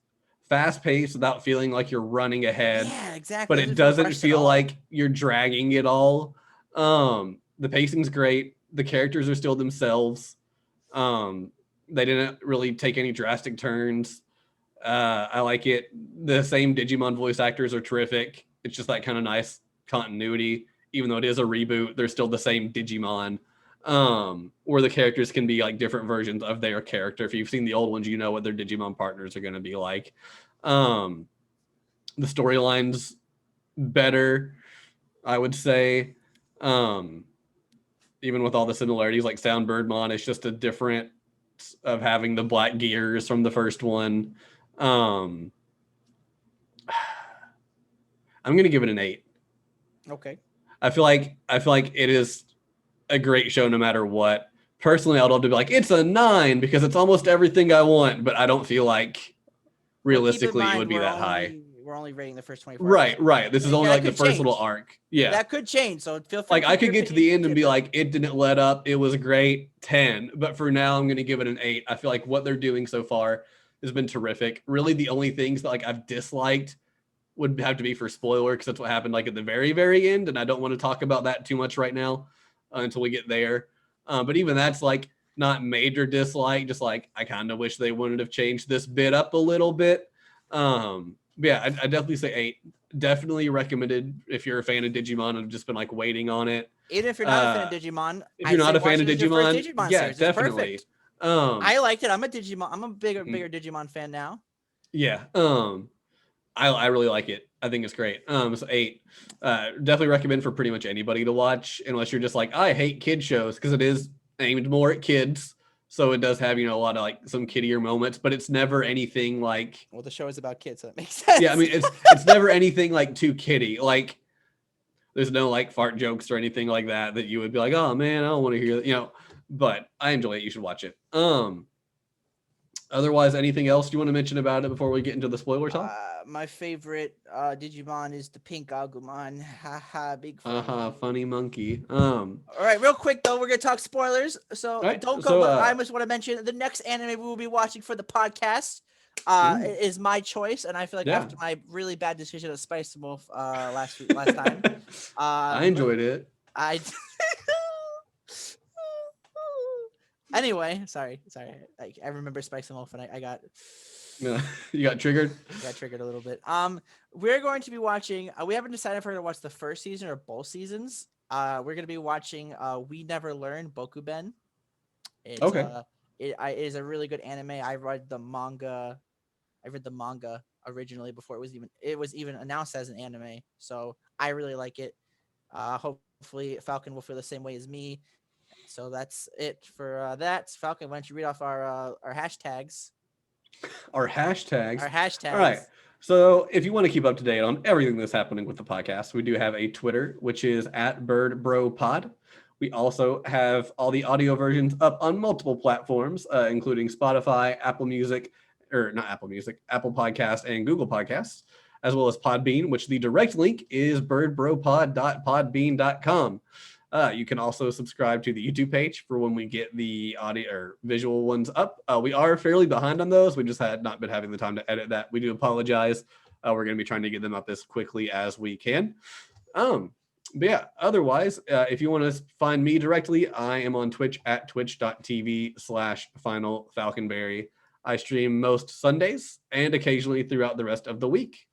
fast paced without feeling like you're running ahead. Yeah, exactly. But it doesn't feel like you're dragging it all. The pacing's great. The characters are still themselves. They didn't really take any drastic turns. I like it. The same Digimon voice actors are terrific. It's just that kind of nice continuity. Even though it is a reboot, they're still the same Digimon. Where the characters can be like different versions of their character. If you've seen the old ones, you know what their Digimon partners are going to be like. The storyline's better, I would say. Even with all the similarities, like Sound Birdmon, it's just a different of having the black gears from the first one. I'm gonna give it an 8. Okay. I feel like it is a great show no matter what. Personally, I'd love to be like, it's a 9 because it's almost everything I want, but I don't feel like realistically it would be that high. We're only rating the first 24. Right. This is only like the first little arc. Yeah. That could change. So feel free. Like I could get to the end and be like, it didn't let up. It was great. 10. But for now, I'm going to give it an 8. I feel like what they're doing so far has been terrific. Really, the only things that like I've disliked would have to be for spoiler because that's what happened like at the very, very end. And I don't want to talk about that too much right now until we get there. But even that's like not major dislike. Just like I kind of wish they wouldn't have changed this bit up a little bit. Yeah, I definitely say 8. Definitely recommended if you're a fan of Digimon and have just been like waiting on it. Even if you're not a fan of Digimon, if you're not a fan of Digimon, yeah, series. Definitely. I liked it. I'm a bigger Digimon fan now. Yeah. I really like it. I think it's great. So 8. Definitely recommend for pretty much anybody to watch, unless you're just like, I hate kid shows, because it is aimed more at kids. So it does have, a lot of like some kiddier moments, but it's never anything like. Well, the show is about kids, so that makes sense. Yeah, I mean, it's never anything like too kiddie. Like, there's no like fart jokes or anything like that you would be like, oh man, I don't want to hear that, But I enjoy it. You should watch it. Otherwise, anything else you want to mention about it before we get into the spoiler talk? My favorite Digimon is the pink Agumon. Haha, big funny. Funny monkey. All right, real quick though, we're gonna talk spoilers. So right, don't go. But I just want to mention the next anime we will be watching for the podcast is my choice, and I feel like after my really bad decision of Spice Wolf last time, I enjoyed it. Anyway, sorry. Like I remember Spikes and Wolf, and I got. You got triggered. Got triggered a little bit. We're going to be watching. We haven't decided if we're going to watch the first season or both seasons. We're going to be watching. We Never Learn Bokuben. It's, okay. It is a really good anime. I read the manga originally before it was even announced as an anime. So I really like it. Hopefully Falcon will feel the same way as me. So that's it for that. Falcon, why don't you read off our hashtags? Our hashtags. All right. So if you want to keep up to date on everything that's happening with the podcast, we do have a Twitter, which is @BirdBroPod. We also have all the audio versions up on multiple platforms, including Spotify, Apple Music, or not Apple Music, Apple Podcast, and Google Podcasts, as well as Podbean, which the direct link is birdbropod.podbean.com. You can also subscribe to the YouTube page for when we get the audio or visual ones up. We are fairly behind on those. We just had not been having the time to edit that. We do apologize. We're going to be trying to get them up as quickly as we can. But yeah, otherwise, if you want to find me directly, I am on Twitch at twitch.tv/FinalFalconberry. I stream most Sundays and occasionally throughout the rest of the week.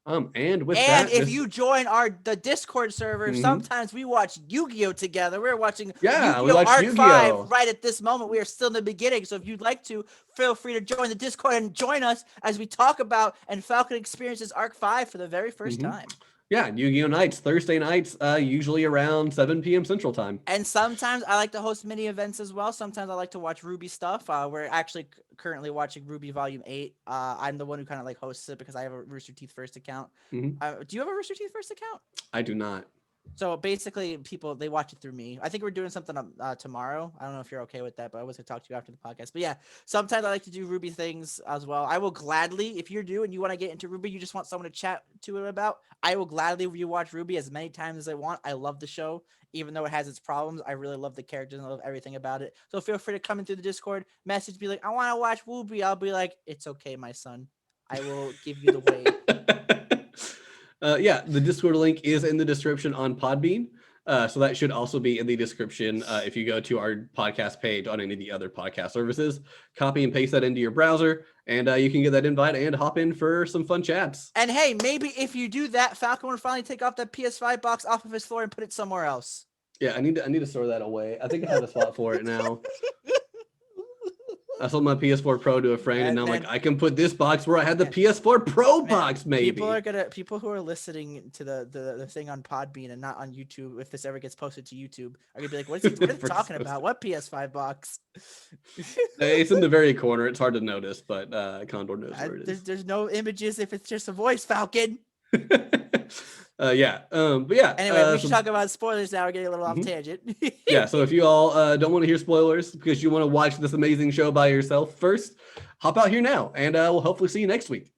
And if you join the Discord server, sometimes we watch Yu-Gi-Oh together. We're watching Yu-Gi-Oh Arc 5 right at this moment. We are still in the beginning, so if you'd like to, feel free to join the Discord and join us as we talk about and Falcon experiences Arc 5 for the very first time. Yeah, Yu-Gi-Oh! Nights, Thursday nights, usually around 7 p.m. Central Time. And sometimes I like to host mini events as well. Sometimes I like to watch RWBY stuff. We're actually currently watching RWBY Volume 8. I'm the one who kind of like hosts it because I have a Rooster Teeth First account. Do you have a Rooster Teeth First account? I do not. So basically, they watch it through me. I think we're doing something tomorrow. I don't know if you're okay with that, but I was going to talk to you after the podcast. But yeah, sometimes I like to do RWBY things as well. I will gladly, if you're new and you want to get into RWBY, you just want someone to chat to it about, I will gladly rewatch RWBY as many times as I want. I love the show. Even though it has its problems, I really love the characters and I love everything about it. So feel free to come into the Discord, message, be like, I want to watch RWBY. I'll be like, it's okay, my son. I will give you the way. Yeah, the Discord link is in the description on Podbean. So that should also be in the description if you go to our podcast page on any of the other podcast services. Copy and paste that into your browser, and you can get that invite and hop in for some fun chats. And hey, maybe if you do that, Falcon will finally take off that PS5 box off of his floor and put it somewhere else. Yeah, I need to store that away. I think I have a spot for it now. I sold my PS4 Pro to a friend, and now I'm like, I can put this box where I had the PS4 Pro box, maybe. People who are listening to the thing on Podbean and not on YouTube, if this ever gets posted to YouTube, are gonna be like, what are they talking about? What PS5 box? It's in the very corner. It's hard to notice, but Condor knows where it is. There's no images if it's just a voice, Falcon. But yeah. Anyway, we should talk about spoilers now. We're getting a little off tangent. Yeah, so if you all don't want to hear spoilers because you want to watch this amazing show by yourself first, hop out here now, and we'll hopefully see you next week.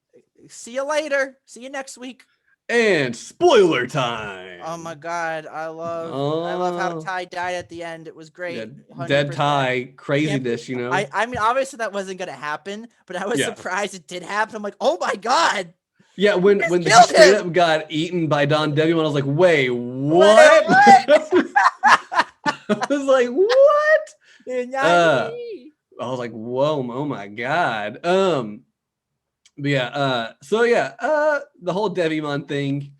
See you later. See you next week. And spoiler time. Oh my God, I love how Tai died at the end. It was great. Dead Tai, craziness, you know. I mean, obviously that wasn't gonna happen, but I was surprised it did happen. I'm like, oh my God. Yeah, when they straight up got eaten by Don Devimon, I was like, wait, what? I was like, what? I was like, whoa, oh my God. But yeah, the whole Devimon thing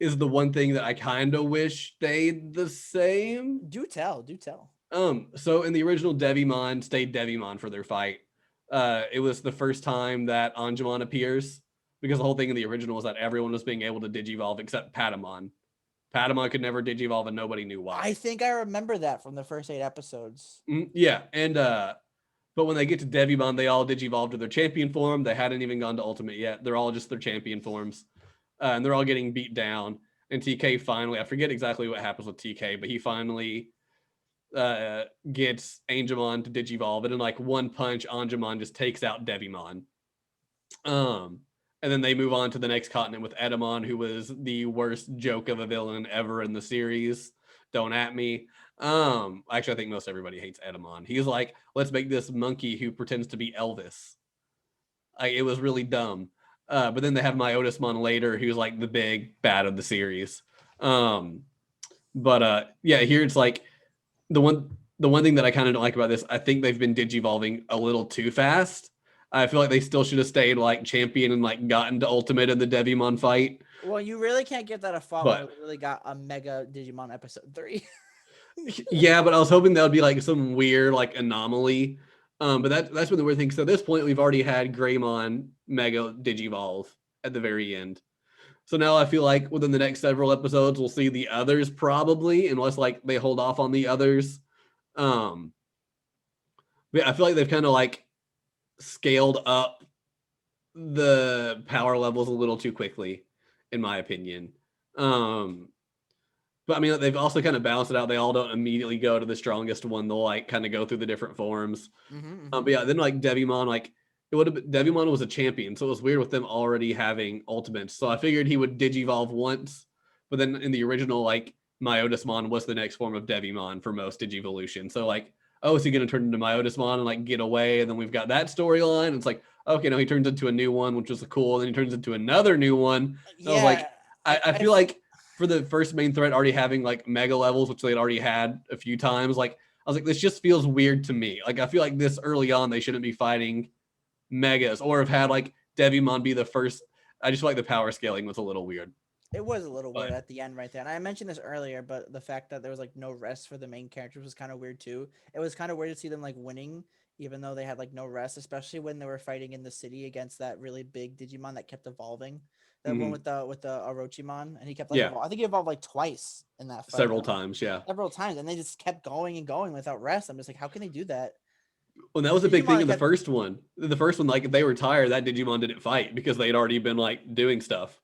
is the one thing that I kind of wish stayed the same. Do tell. So in the original Devimon stayed Devimon for their fight. It was the first time that Angemon appears. Because the whole thing in the original was that everyone was being able to digivolve except Padamon. Padamon could never digivolve and nobody knew why. I think I remember that from the first 8 episodes. Yeah, and but when they get to Devimon, they all digivolve to their champion form. They hadn't even gone to Ultimate yet. They're all just their champion forms. And they're all getting beat down. And TK finally, I forget exactly what happens with TK, but he finally gets Angemon to digivolve. And in like one punch, Angemon just takes out Devimon. And then they move on to the next continent with Edamon, who was the worst joke of a villain ever in the series. Don't at me. Actually, I think most everybody hates Edamon. He's like, let's make this monkey who pretends to be Elvis. It was really dumb. But then they have Myotismon later, who's like the big bad of the series. Yeah, here it's like the one thing that I kind of don't like about this, I think they've been digivolving a little too fast. I feel like they still should have stayed like champion and like gotten to Ultimate in the Devimon fight. Well, you really can't give that a fault when we really got a Mega Digimon episode 3. Yeah, but I was hoping that would be like some weird like anomaly. But that's been the weird thing. So at this point, we've already had Greymon Mega Digivolve at the very end. So now I feel like within the next several episodes, we'll see the others probably, unless like they hold off on the others. But I feel like they've kind of like scaled up the power levels a little too quickly, in my opinion. But I mean, they've also kind of balanced it out. They all don't immediately go to the strongest one. They'll like kind of go through the different forms. But yeah, then like Devimon, like it would have been, Devimon was a champion, so it was weird with them already having ultimates. So I figured he would Digivolve once, but then in the original, like Myotismon was the next form of Devimon for most Digivolution. So like, oh, is he going to turn into Myotismon and like get away? And then we've got that storyline. It's like, okay, no, he turns into a new one, which was cool. And then he turns into another new one. And I was like, I feel like for the first main threat already having like mega levels, which they'd already had a few times, like I was like, this just feels weird to me. Like I feel like this early on they shouldn't be fighting megas or have had like Devimon be the first. I just feel like the power scaling was a little weird. It was a little weird at the end right there. And I mentioned this earlier, but the fact that there was like no rest for the main characters was kind of weird too. It was kind of weird to see them like winning, even though they had like no rest, especially when they were fighting in the city against that really big Digimon that kept evolving. That one with the Orochimon, and he kept like I think he evolved like twice in that fight. Several times, and they just kept going and going without rest. I'm just like, how can they do that? Well, that was a big thing in the first one. The first one, like if they were tired, that Digimon didn't fight because they had already been like doing stuff.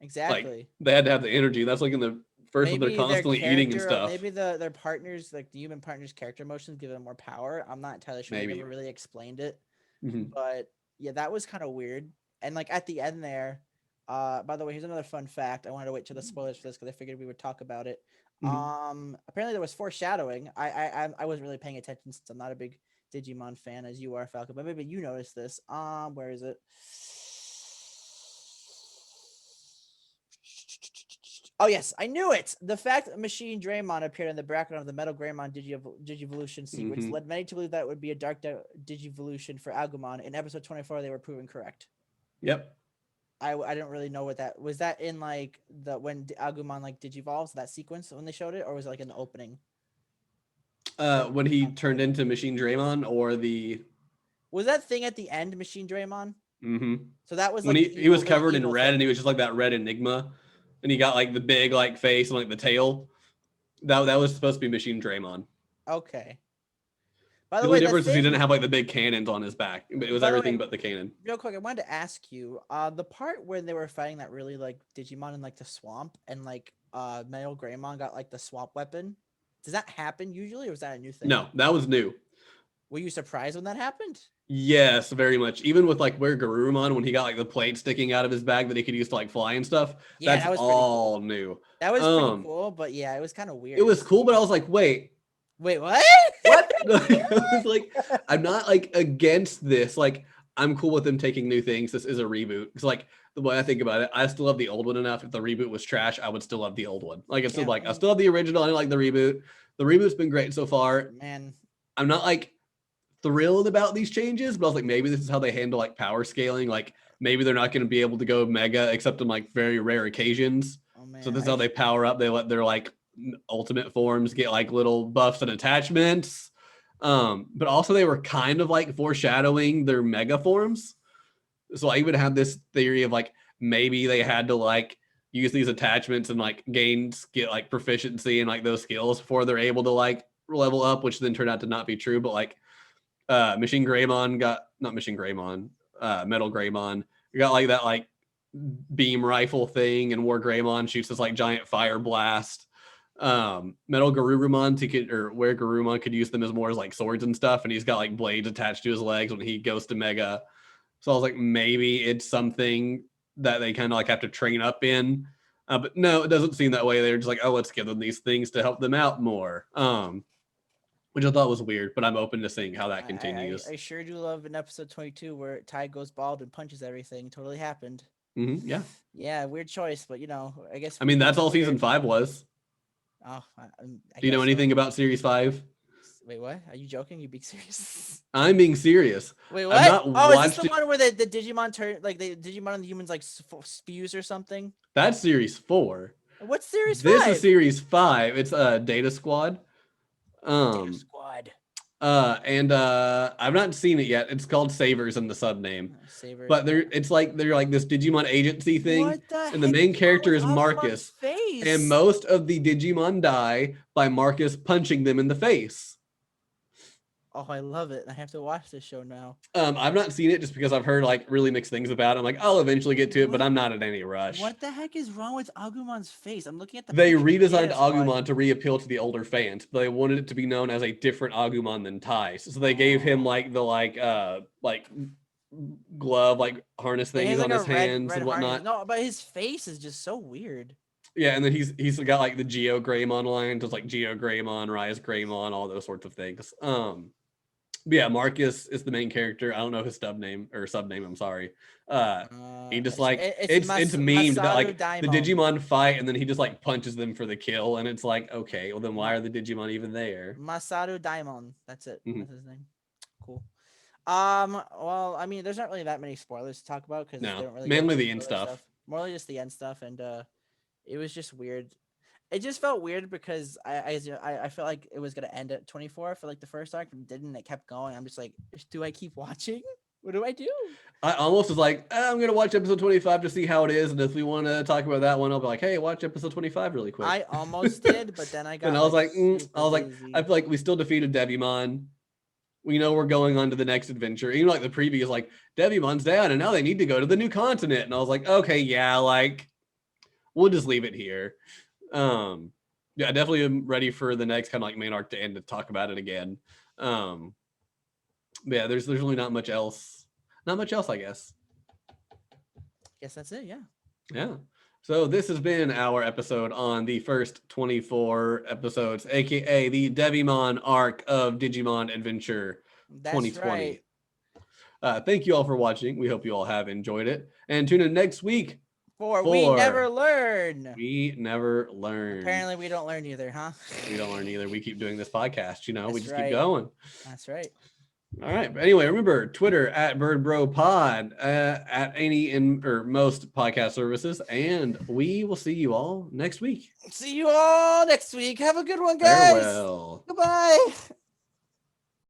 Exactly. Like, they had to have the energy. That's like in the first one, they're constantly eating and stuff. Maybe their partners, like the human partners' character emotions, give them more power. I'm not entirely sure. They never really explained it. But yeah, that was kind of weird. And like at the end there, by the way, here's another fun fact. I wanted to wait till the spoilers for this because I figured we would talk about it. Apparently there was foreshadowing. I wasn't really paying attention since I'm not a big Digimon fan as you are, Falcon, but maybe you noticed this. Where is it? Oh yes, I knew it. The fact that Machine Draymon appeared in the background of the Metal Greymon Digivolution sequence led many to believe that it would be a Dark Digivolution for Agumon. In episode 24, they were proven correct. Yep. I didn't really know what that was. That in like the when Agumon like Digivolves, that sequence when they showed it, or was it like in the opening? When he turned into Machine Draymon, or was that thing at the end Machine Draymon? So that was when he was covered in red, and he was just like that red enigma, and he got like the big like face and like the tail. That was supposed to be Machine Draymon. Okay. By the way, the difference is he didn't have like the big cannons on his back. It was everything but the cannon. Real quick, I wanted to ask you, the part where they were fighting that really like Digimon in like the swamp, and like Metal Greymon got like the swamp weapon. Does that happen usually, or was that a new thing? No, that was new. Were you surprised when that happened? Yes, very much. Even with like where Garurumon, when he got like the plate sticking out of his bag that he could use to like fly and stuff, yeah, that's all new. That was pretty cool, but yeah, it was kind of weird. It was cool, but I was like, wait, what? What? I was like, I'm not like against this. Like, I'm cool with them taking new things. This is a reboot. It's like the way I think about it, I still love the old one enough. If the reboot was trash, I would still love the old one. Like, it's still like I still love the original. I like the reboot. The reboot's been great so far. Man, I'm not like thrilled about these changes, but I was like, maybe this is how they handle like power scaling. Like, maybe they're not going to be able to go mega except on like very rare occasions. Oh, man, so this is how they power up. They let their like ultimate forms get like little buffs and attachments. But also they were kind of like foreshadowing their mega forms. So I even had this theory of like maybe they had to like use these attachments and like get like proficiency and like those skills before they're able to like level up, which then turned out to not be true. But like Metal Greymon got like that like beam rifle thing, and War Greymon shoots this like giant fire blast. Metal Garurumon where Garurumon could use them as more as like swords and stuff, and he's got like blades attached to his legs when he goes to Mega. So I was like, maybe it's something that they kind of like have to train up in. But no, it doesn't seem that way. They're just like, oh, let's give them these things to help them out more. Which I thought was weird, but I'm open to seeing how that continues. I sure do love in episode 22 where Tai goes bald and punches everything. Totally happened. Yeah. Yeah, weird choice, but you know, I guess. I mean, that's all season 5 was. Oh, do you know anything about series 5? Wait, what? Are you joking? You being serious? I'm being serious. Wait, what? Is this the one where the Digimon turn like the Digimon and the humans like spews or something? That's series 4. What's series 5? This is series 5. It's Data Squad. Data Squad. And I've not seen it yet. It's called Savers in the sub name. Savers. But they're like this Digimon agency thing, and the main character is Marcus. And most of the Digimon die by Marcus punching them in the face. Oh, I love it. I have to watch this show now. I've not seen it just because I've heard like really mixed things about it. I'm like, I'll eventually get to it, but I'm not in any rush. What the heck is wrong with Agumon's face? I'm looking at the They picture. redesigned It is fun. Agumon to re-appeal to the older fans. They wanted it to be known as a different Agumon than Tai. So they gave him like the like glove, like harness He has things like on a his red hands and harness. whatnot. No, but his face is just so weird. Yeah, and then he's got like the Geo Greymon line, just like Geo Greymon, Rise Greymon, all those sorts of things. But yeah, Marcus is the main character. I don't know his subname. I'm sorry. He just like it's memed that like the Digimon fight and then he just like punches them for the kill, and it's like, okay, well then why are the Digimon even there? Masaru Daimon. That's it. Mhm. That's his name. Cool. Well, I mean, there's not really that many spoilers to talk about because No, they don't really mainly get the end stuff. More just the end stuff, and it was just weird. It just felt weird because I felt like it was gonna end at 24 for like the first arc, but it didn't. It kept going. I'm just like, do I keep watching? What do I do? I almost was like, I'm gonna watch episode 25 to see how it is, and if we want to talk about that one, I'll be like, hey, watch episode 25 really quick. I almost did, but then I got. And I was like, busy. I feel like we still defeated Devimon. We know we're going on to the next adventure. Even like the preview is like, Devimon's down, and now they need to go to the new continent. And I was like, okay, yeah, like we'll just leave it here. Yeah, I definitely am ready for the next kind of like main arc to end to talk about it again. Yeah, there's really not much else. Not much else, I guess. Guess that's it. Yeah. Yeah. So this has been our episode on the first 24 episodes, aka the Devimon arc of Digimon Adventure 2020. Right. Thank you all for watching. We hope you all have enjoyed it. And tune in next week for We Never Learn. We Never Learn. Apparently we don't learn either, huh? We don't learn either. We keep doing this podcast, That's we just right. keep going. That's right. All right. But anyway, remember Twitter at BirdBroPod, at any or most podcast services, and we will see you all next week. See you all next week. Have a good one, guys. Farewell. Goodbye.